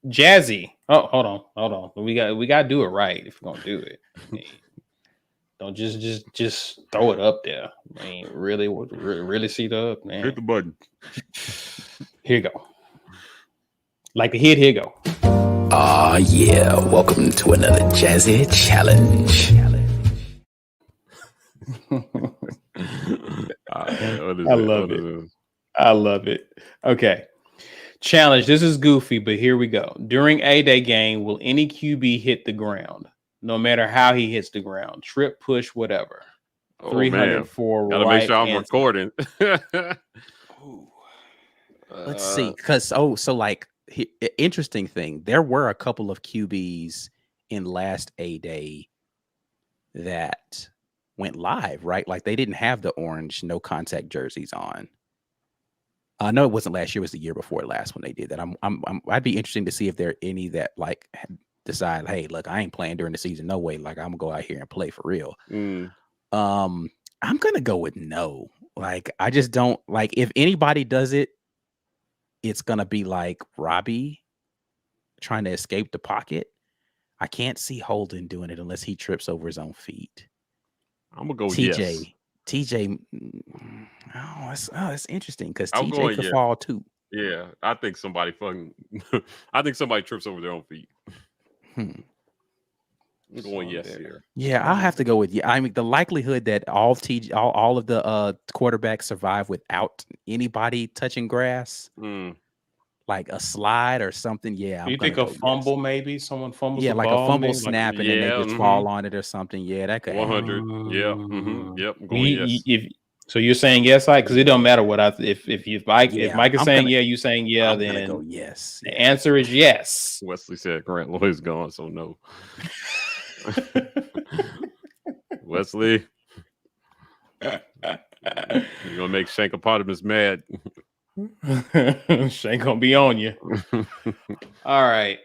Jazzy. Oh, hold on. We got to do it right if we're gonna do it. I mean, don't just throw it up there. I mean, really see the up, man. Hit the button. Here you go. Like the hit. Here you go. Yeah. Welcome to another Jazzy challenge. I love it. Okay. Challenge. This is goofy, but here we go. During A-Day game, will any QB hit the ground? No matter how he hits the ground, trip, push, whatever. 304. Gotta make sure I'm recording. Let's see, because interesting thing. There were a couple of QBs in last A-Day that went live, right? Like, they didn't have the orange no contact jerseys on. No, it wasn't last year. It was the year before last when they did that. I'd be interesting to see if there are any that like decide, hey, look, I ain't playing during the season. No way. Like, I'm gonna go out here and play for real. I'm gonna go with no. Like, I just don't like, if anybody does it, it's gonna be like Robbie trying to escape the pocket. I can't see Holden doing it unless he trips over his own feet. I'm gonna go TJ. TJ, it's interesting because TJ could fall too. Yeah, I think somebody trips over their own feet. I'm going So yes there. here. Yeah, I'll have to go with I mean, the likelihood that all of the quarterbacks survive without anybody touching grass, Mm. like a slide or something. Yeah, Do I'm you gonna think a go yes. fumble maybe? Someone fumbles Yeah, the like a ball, fumble maybe like snap and then they Yeah. just fall on it or something. Yeah, that could happen. 100. Yeah. Yep. I'm going yes. If so, you're saying yes, I because it don't matter what I if Yeah, Mike is saying yeah, you saying yeah, I'm gonna go then yes. the Yeah. answer is yes. Wesley said Grant Lloyd's gone, so no. Wesley, you're gonna make Shankopotamus mad. She ain't gonna be on you. All right.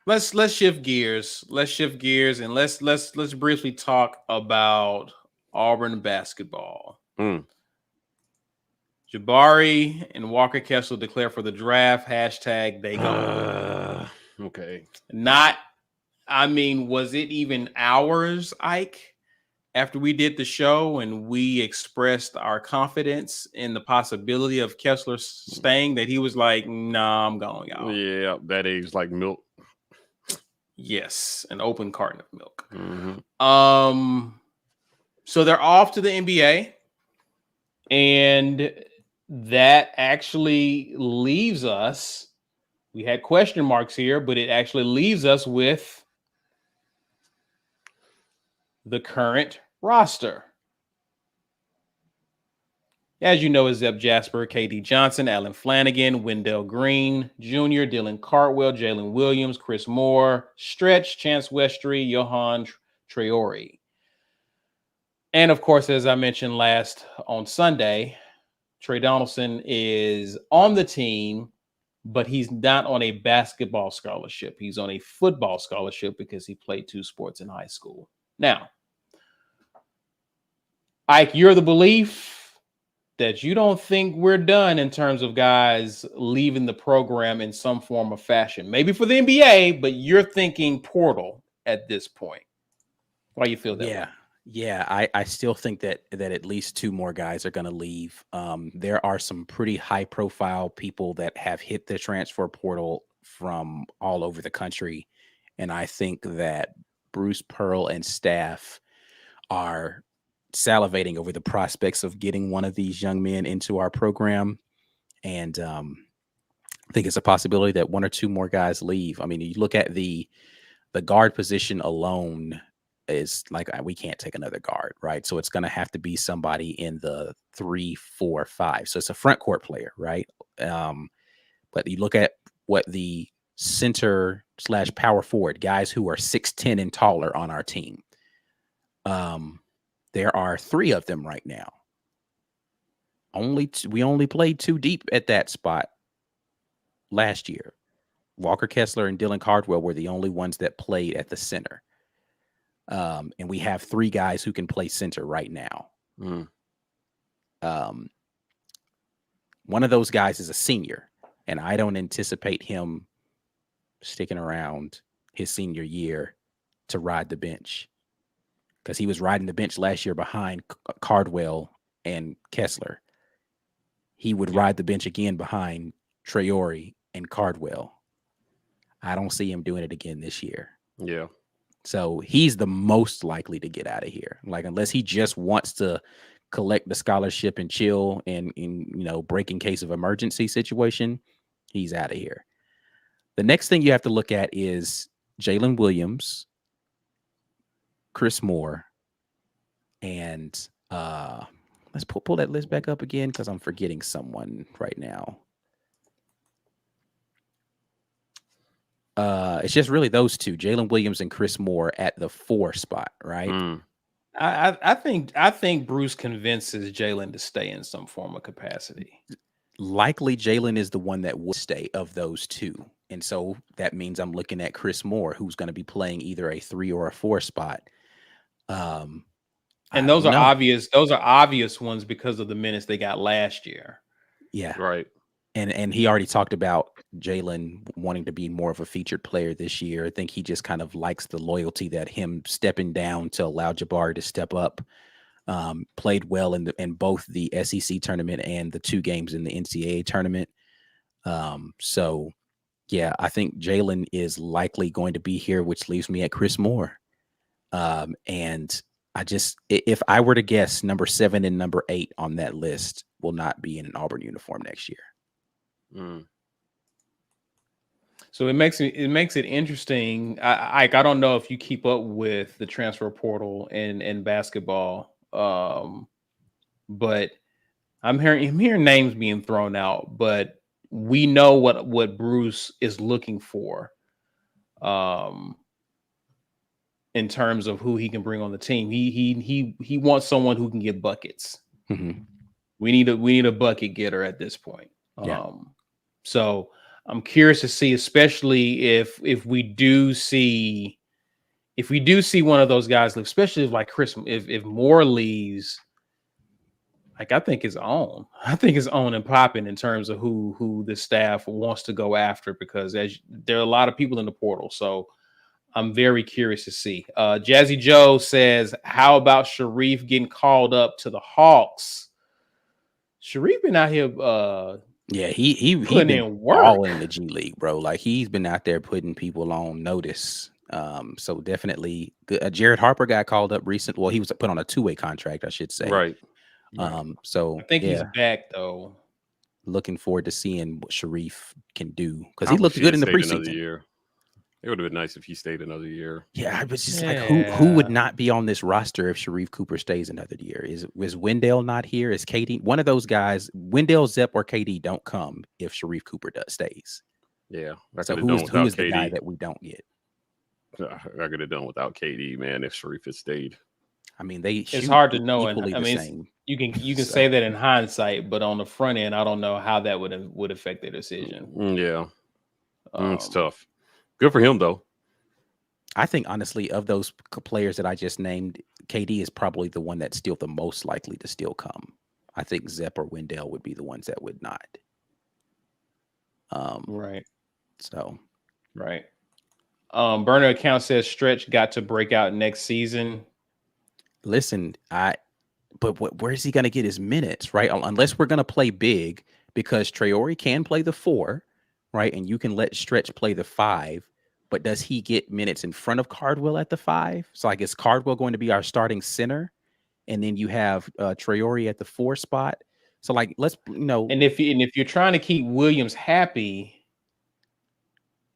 Let's shift gears. Let's shift gears and let's briefly talk about Auburn basketball. Mm. Jabari and Walker Kessler declare for the draft. Hashtag they go. Okay. Not, I mean, was it even hours, Ike, after we did the show and we expressed our confidence in the possibility of Kessler staying that he was like, nah, I'm going, y'all. Yeah, that age like milk. Yes, an open carton of milk. Mm-hmm. So they're off to the NBA, and that actually leaves us. We had question marks here, but it actually leaves us with the current roster. As you know, is Zeb Jasper, KD Johnson, Alan Flanagan, Wendell Green Jr., Dylan Cartwell, Jalen Williams, Chris Moore, Stretch, Chance Westry, Johan Traore. And of course, as I mentioned last on Sunday, Trey Donaldson is on the team, but he's not on a basketball scholarship. He's on a football scholarship because he played 2 sports in high school. Now, Ike, you're the belief that you don't think we're done in terms of guys leaving the program in some form or fashion. Maybe for the NBA, but you're thinking portal at this point. Why you feel that way? Yeah, I still think that at least 2 more guys are going to leave. There are some pretty high profile people that have hit the transfer portal from all over the country, and I think that Bruce Pearl and staff are salivating over the prospects of getting one of these young men into our program, and I think it's a possibility that 1 or 2 more guys leave. I mean, you look at the guard position alone is like we can't take another guard, right? So it's going to have to be somebody in the 3, 4, 5. So it's a front court player, right? But you look at what the center / power forward guys who are 6'10" and taller on our team. There are 3 of them right now. We only played 2 deep at that spot last year. Walker Kessler and Dylan Cardwell were the only ones that played at the center. And we have 3 guys who can play center right now. One of those guys is a senior, and I don't anticipate him sticking around his senior year to ride the bench, because he was riding the bench last year behind Cardwell and Kessler. He would ride the bench again behind Traore and Cardwell. I don't see him doing it again this year. Yeah. So he's the most likely to get out of here. Like, unless he just wants to collect the scholarship and chill and break in case of emergency situation, he's out of here. The next thing you have to look at is Jalen Williams, Chris Moore, and let's pull that list back up again because I'm forgetting someone right now. It's just really those 2, Jalen Williams and Chris Moore, at the 4 spot, right? I think Bruce convinces Jalen to stay in some form of capacity. Likely Jalen is the one that would stay of those 2. And so that means I'm looking at Chris Moore, who's going to be playing either a 3 or a 4 spot. And those are obvious. Those are obvious ones because of the minutes they got last year. Yeah. Right. And he already talked about Jalen wanting to be more of a featured player this year. I think he just kind of likes the loyalty that him stepping down to allow Jabari to step up. Played well in both the SEC tournament and the 2 games in the NCAA tournament. So Yeah, I think Jalen is likely going to be here, which leaves me at Chris Moore. And if I were to guess, number 7 and number 8 on that list will not be in an Auburn uniform next year. Mm. So it makes it interesting. I don't know if you keep up with the transfer portal in basketball, but I'm hearing names being thrown out. But we know what Bruce is looking for, in terms of who he can bring on the team. He wants someone who can get buckets. Mm-hmm. We need a bucket getter at this point. Yeah. So I'm curious to see, especially if we do see one of those guys leave, especially if Moore leaves, like I think it's on and popping in terms of who the staff wants to go after, because there are a lot of people in the portal. So I'm very curious to see. Jazzy Joe says, how about Sharif getting called up to the Hawks? Sharif been out here yeah, he putting been in work. all in the G League, bro. Like he's been out there putting people on notice. So definitely Jared Harper got called up recent. Well, he was put on a 2-way contract, I should say. Right. So I think yeah, he's back though. looking forward to seeing what Sharif can do, because I he looked wish good in the had stayed another preseason. year. It would have been nice if he stayed another year. Yeah, I was just like, who would not be on this roster if Sharif Cooper stays another year? Is Wendell not here? Is KD one of those guys? Wendell, Zep, or KD don't come if Sharif Cooper stays. Yeah, So who is the guy that we don't get? I could have done without KD, man. If Sharif had stayed, I mean, it's hard to know. Equally the same. You can say that in hindsight, but on the front end, I don't know how that would affect their decision. Yeah, it's tough. Good for him though. I think honestly, of those players that I just named, KD is probably the one that's still the most likely to still come. I think Zep or Wendell would be the ones that would not. Right. So, right. Burner account says Stretch got to break out next season. Listen, but where is he going to get his minutes, right? Unless we're going to play big, because Traore can play the 4, right? And you can let Stretch play the 5. But does he get minutes in front of Cardwell at the 5? So I guess Cardwell going to be our starting center, and then you have Traore at the 4 spot. So like, let's And if you're trying to keep Williams happy,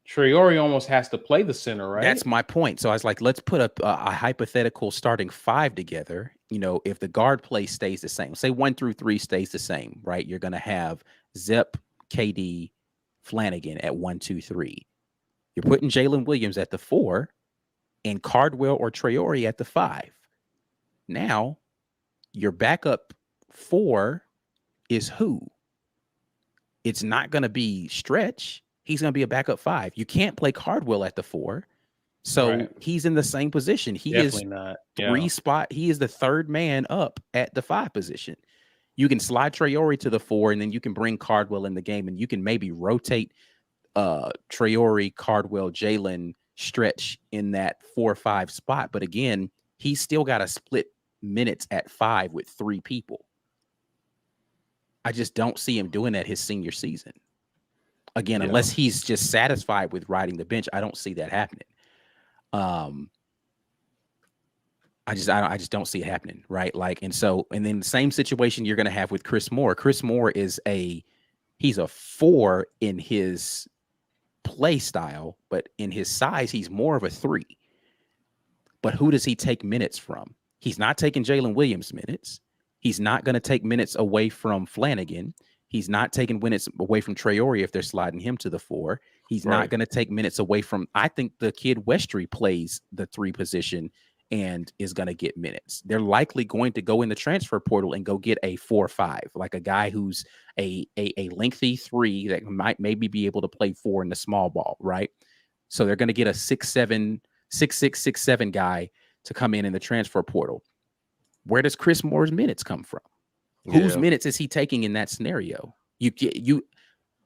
Traore almost has to play the center, right? That's my point. So I was like, let's put a hypothetical starting 5 together. If the guard play stays the same, say 1 through 3 stays the same, right? You're going to have Zep, KD, Flanagan at 1, 2, 3. You're putting Jalen Williams at the 4 and Cardwell or Traore at the 5. Now, your backup 4 is who? It's not going to be Stretch. He's going to be a backup 5. You can't play Cardwell at the 4. So he's in the same position. He Definitely is not. He is the third man up at the 5 position. You can slide Traore to the 4, and then you can bring Cardwell in the game, and you can maybe rotate Traore, Cardwell, Jalen, Stretch in that 4-5 spot. But again, he's still got to split minutes at 5 with 3 people. I just don't see him doing that his senior season. Again, unless he's just satisfied with riding the bench, I don't see that happening. I just don't see it happening, right? Like, and then the same situation you're going to have with Chris Moore. Chris Moore he's a 4 in his play style, but in his size, he's more of a 3. But who does he take minutes from? He's not taking Jalen Williams minutes. He's not going to take minutes away from Flanagan. He's not taking minutes away from Traore if they're sliding him to the 4. He's not going to take minutes away from, I think the kid Westry plays the 3 position and is going to get minutes. They're likely going to go in the transfer portal and go get a 4-5, like a guy who's a lengthy 3 that might maybe be able to play 4 in the small ball, right? So they're going to get a 6'7", 6'6", 6'7" guy to come in the transfer portal. Where does Chris Moore's minutes come from? Whose minutes is he taking in that scenario? You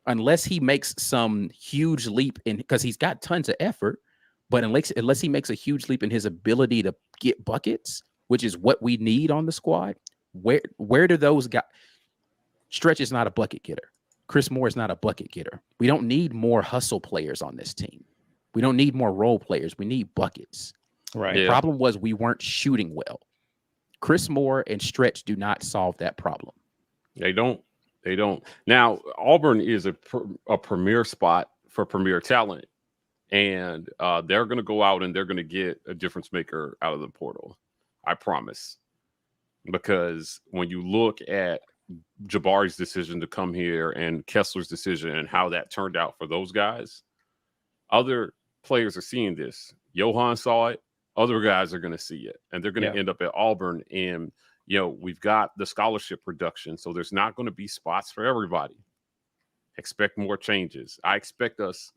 unless he makes some huge leap because he's got tons of effort, but unless he makes a huge leap in his ability to get buckets, which is what we need on the squad, where do those guys? Stretch is not a bucket getter. Chris Moore is not a bucket getter. We don't need more hustle players on this team. We don't need more role players. We need buckets. Right. The problem was we weren't shooting well. Chris Moore and Stretch do not solve that problem. They don't. Now, Auburn is a premier spot for premier talent, and they're going to go out and they're going to get a difference maker out of the portal. I promise. Because when you look at Jabari's decision to come here and Kessler's decision and how that turned out for those guys, other players are seeing this. Johan saw it. Other guys are going to see it, and they're going to end up at Auburn. And, we've got the scholarship production, so there's not going to be spots for everybody. Expect more changes. I expect us,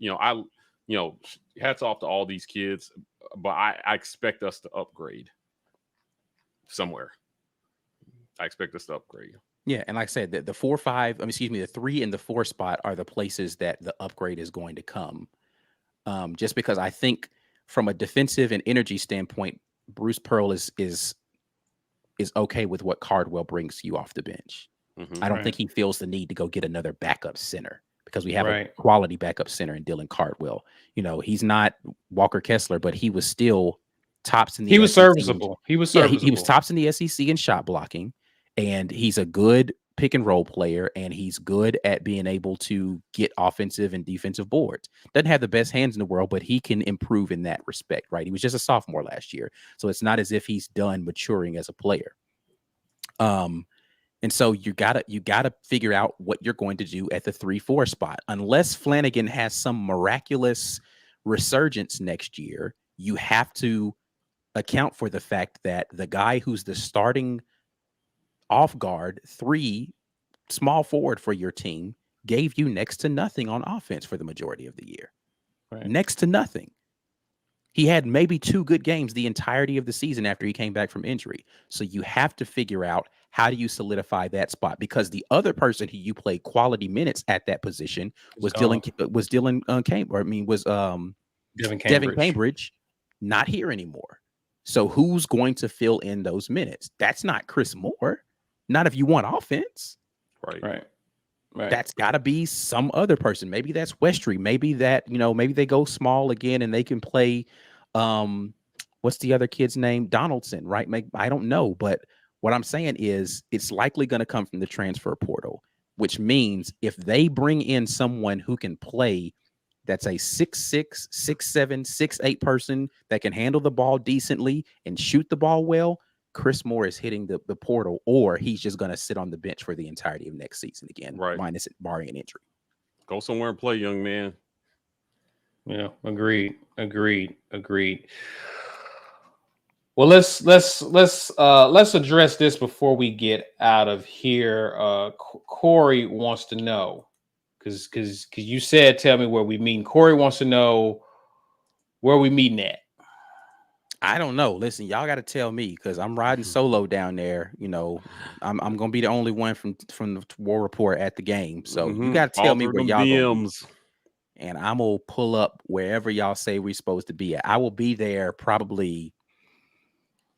hats off to all these kids, but I expect us to upgrade somewhere. I expect us to upgrade. Yeah, and like I said, the 3 and the 4 spot are the places that the upgrade is going to come. Just because I think from a defensive and energy standpoint, Bruce Pearl is okay with what Cardwell brings you off the bench. I don't think he feels the need to go get another backup center because we have a quality backup center in Dylan Cardwell. He's not Walker Kessler, but he was still tops in the SEC. He was serviceable. He was tops in the SEC in shot blocking, and he's a good pick and roll player, and he's good at being able to get offensive and defensive boards. Doesn't have the best hands in the world, but he can improve in that respect, right? He was just a sophomore last year, so it's not as if he's done maturing as a player. And so you gotta figure out what you're going to do at the 3-4 spot. Unless Flanagan has some miraculous resurgence next year, you have to account for the fact that the guy who's the starting off guard 3 small forward for your team gave you next to nothing on offense for the majority of the year. Next to nothing. He had maybe 2 good games the entirety of the season after he came back from injury. So you have to figure out how do you solidify that spot, because the other person who you played quality minutes at that position was Devin Cambridge, not here anymore. So who's going to fill in those minutes? That's not Chris Moore. Not if you want offense. Right. That's got to be some other person. Maybe that's Westry. Maybe maybe they go small again and they can play. What's the other kid's name? Donaldson, right? I don't know. But what I'm saying is it's likely going to come from the transfer portal, which means if they bring in someone who can play, that's a 6'6", 6'7", 6'8" person that can handle the ball decently and shoot the ball well, Chris Moore is hitting the portal, or he's just going to sit on the bench for the entirety of next season again, minus barring an injury. Go somewhere and play, young man. Yeah, agreed. Well, let's address this before we get out of here. Corey wants to know, because you said tell me where we meet. Corey wants to know where we meeting at. I don't know. Listen, y'all got to tell me, because I'm riding solo down there. I'm gonna be the only one from the War Report at the game. So you got to tell me where y'all go. And I'm gonna pull up wherever y'all say we're supposed to be at. I will be there probably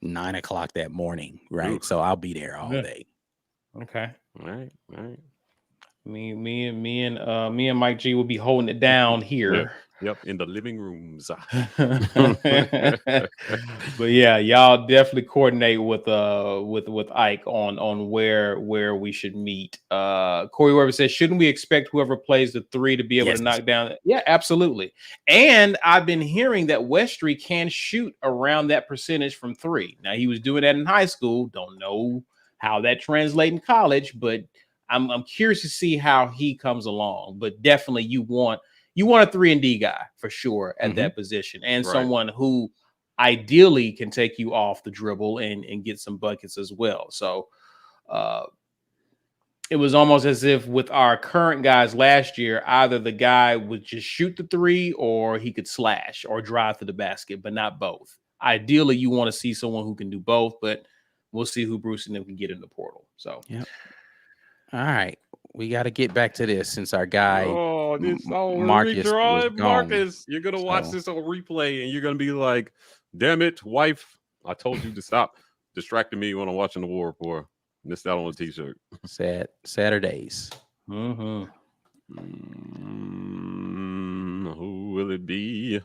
9 o'clock that morning, right? Oof. So I'll be there all day. Okay. All right. Me and Mike G will be holding it down here. Yep, in the living rooms. But yeah, y'all definitely coordinate with Ike on where we should meet. Corey Weber says, shouldn't we expect whoever plays the 3 to be able to knock down? Yeah, absolutely. And I've been hearing that Westry can shoot around that percentage from 3. Now, he was doing that in high school. Don't know how that translates in college, but I'm curious to see how he comes along. But definitely you want a 3-and-D guy for sure at that position, and someone who ideally can take you off the dribble and get some buckets as well. So it was almost as if with our current guys last year, either the guy would just shoot the 3 or he could slash or drive to the basket, but not both. Ideally, you want to see someone who can do both, but we'll see who Bruce and them can get in the portal. So, yep. All right. We got to get back to this since our guy Marcus was gone. Marcus, you're gonna watch this on replay and you're gonna be like, "Damn it, wife! I told you to stop distracting me when I'm watching the War Report. Missed out on a T-shirt." Saturdays. Who will it be?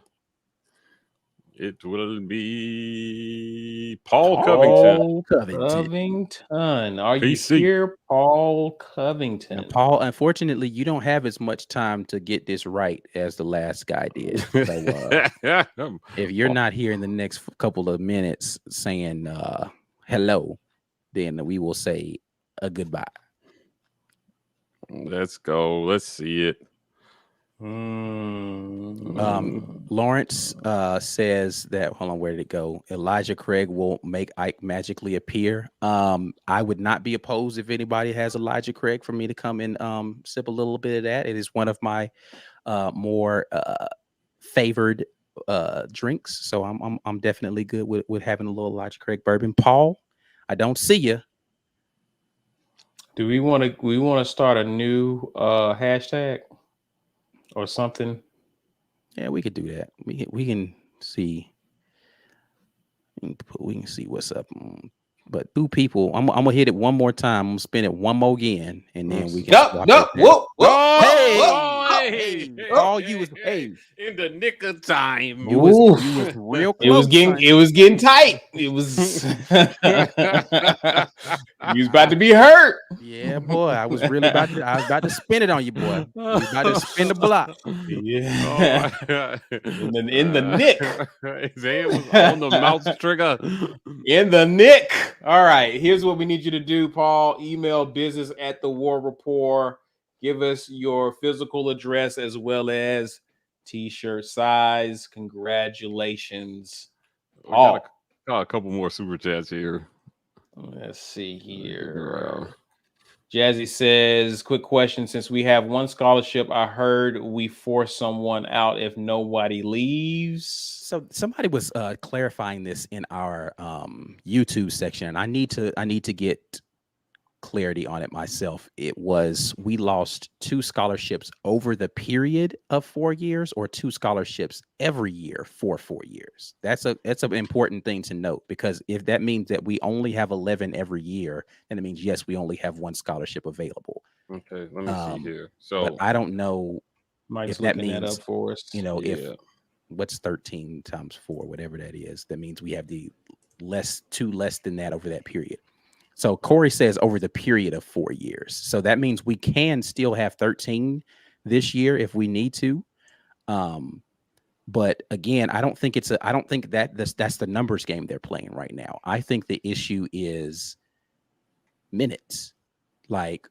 It will be Paul Covington. Paul Covington. Covington. Are you PC. here, Paul Now, Covington? Paul, unfortunately, you don't have as much time to get this right as the last guy did. So if you're not here in the next couple of minutes saying hello, then we will say a goodbye. Let's go. Let's see it. Lawrence says that, hold on, where did it go? Elijah Craig will make Ike magically appear. I would not be opposed if anybody has Elijah Craig for me to come and sip a little bit of that. It is one of my more favored drinks, so I'm definitely good with having a little Elijah Craig bourbon. Paul, I don't see you. Do we want to start a new hashtag or something? Yeah, we could do that. We can see. We can see what's up. But two people, I'm gonna hit it one more time. I'm gonna spin it one more again, and then we can. Hey, Paul, you was in the nick of time. You was real close. It was getting tight. It was you was about to be hurt. Yeah, boy. I was about to spin it on you, boy. We about to spin the block. Yeah. In the nick. His hand was on the mouse trigger. In the nick. All right. Here's what we need you to do, Paul. Email business@thewar report. Give us your physical address as well as t-shirt size. Congratulations, Paul. Got a couple more super chats here. Let's see here. Jazzy says, quick question. Since we have one scholarship, I heard we force someone out if nobody leaves. So somebody was clarifying this in our YouTube section. I need to get clarity on it myself. It was, we lost 2 scholarships over the period of 4 years, or 2 scholarships every year for 4 years. That's an important thing to note, because if that means that we only have 11 every year, then it means, yes, we only have 1 scholarship available. Okay, let me see here. So but I don't know Mike's if that looking means that up for us. if what's 13 times 4, whatever that is, that means we have the two less than that over that period. So Corey says over the period of 4 years. So that means we can still have 13 this year if we need to. But again, I don't think that's the numbers game they're playing right now. I think the issue is minutes. Like,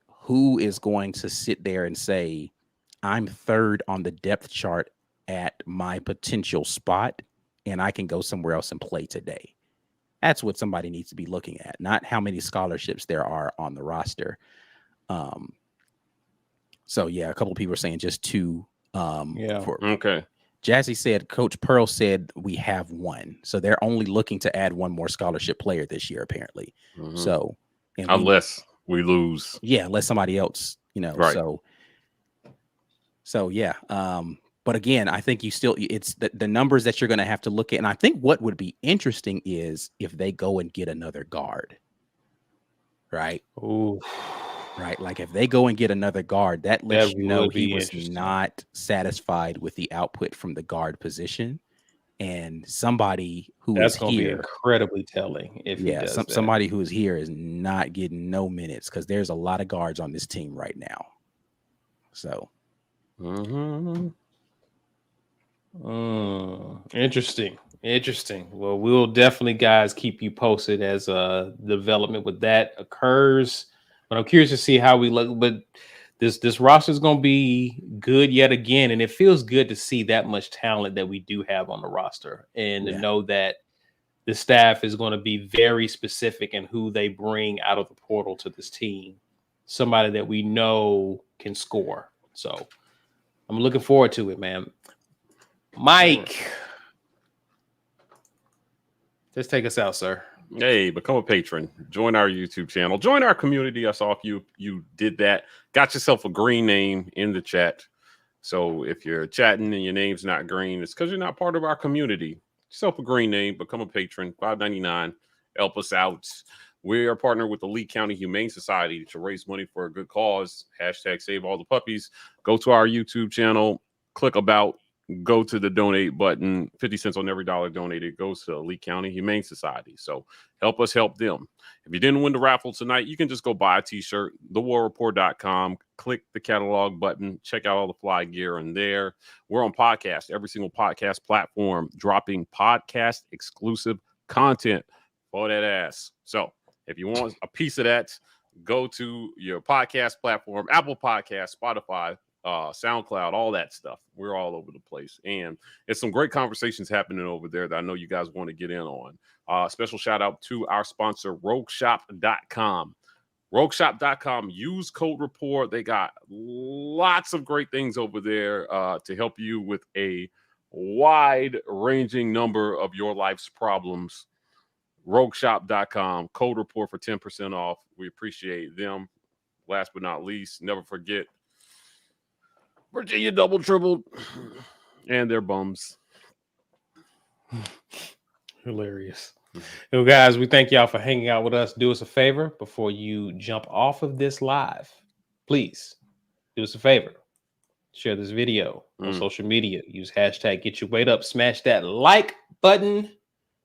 who is going to sit there and say, I'm 3rd on the depth chart at my potential spot, and I can go somewhere else and play today? That's what somebody needs to be looking at, not how many scholarships there are on the roster. So yeah, a couple of people are saying just 2. Okay. Jazzy said, Coach Pearl said we have 1, so they're only looking to add 1 more scholarship player this year, apparently. So unless we lose, unless somebody else, right. So yeah. But again, I think it's the numbers that you're going to have to look at. And I think what would be interesting is if they go and get another guard, right? Ooh. Right. Like if they go and get another guard, that lets you know he was not satisfied with the output from the guard position. And somebody who is going to here, be incredibly telling. If he does that. Somebody who is here is not getting no minutes, because there's a lot of guards on this team right now. So. Interesting. Well, we'll definitely, guys, keep you posted as development with that occurs. But I'm curious to see how we look. But this roster is going to be good yet again, and it feels good to see that much talent that we do have on the roster, and to know that the staff is going to be very specific in who they bring out of the portal to this team. Somebody that we know can score. So I'm looking forward to it, man. Mike, just take us out, sir. Hey, become a patron. Join our YouTube channel. Join our community. I saw if you did that. Got yourself a green name in the chat. So if you're chatting and your name's not green, it's because you're not part of our community. Yourself a green name. Become a patron. $5.99. Help us out. We are partnered with the Lee County Humane Society to raise money for a good cause. Hashtag save all the puppies. Go to our YouTube channel, click about, go to the donate button. 50 cents on every dollar donated goes to the Lee County Humane Society. So help us help them. If you didn't win the raffle tonight, you can just go buy a t-shirt, thewarreport.com, click the catalog button, check out all the fly gear in there. We're on podcast, every single podcast platform, dropping podcast exclusive content for that ass. So if you want a piece of that, go to your podcast platform, Apple Podcasts, Spotify, SoundCloud, all that stuff. We're all over the place. And it's some great conversations happening over there that I know you guys want to get in on. Special shout out to our sponsor, RogueShop.com. RogueShop.com. Use code REPORT. They got lots of great things over there to help you with a wide-ranging number of your life's problems. RogueShop.com. Code REPORT for 10% off. We appreciate them. Last but not least, never forget Virginia double tripled and their bums. Hilarious. Well, guys, we thank y'all for hanging out with us. Do us a favor before you jump off of this live. Please do us a favor. Share this video on social media. Use hashtag get your weight up. Smash that like button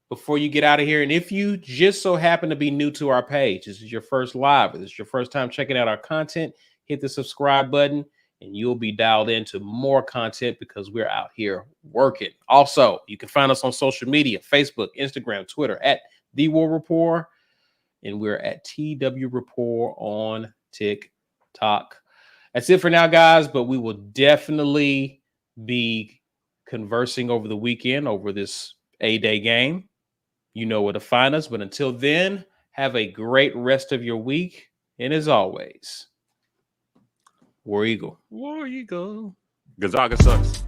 before you get out of here. And if you just so happen to be new to our page, this is your first live, or this is your first time checking out our content, hit the subscribe button and you'll be dialed into more content because we're out here working. Also, you can find us on social media, Facebook, Instagram, Twitter at The War Report, and we're at TW Report on TikTok. That's it for now, guys, but we will definitely be conversing over the weekend over this A-Day game. You know where to find us, but until then, have a great rest of your week, and as always, War Eagle. War Eagle. Gonzaga sucks.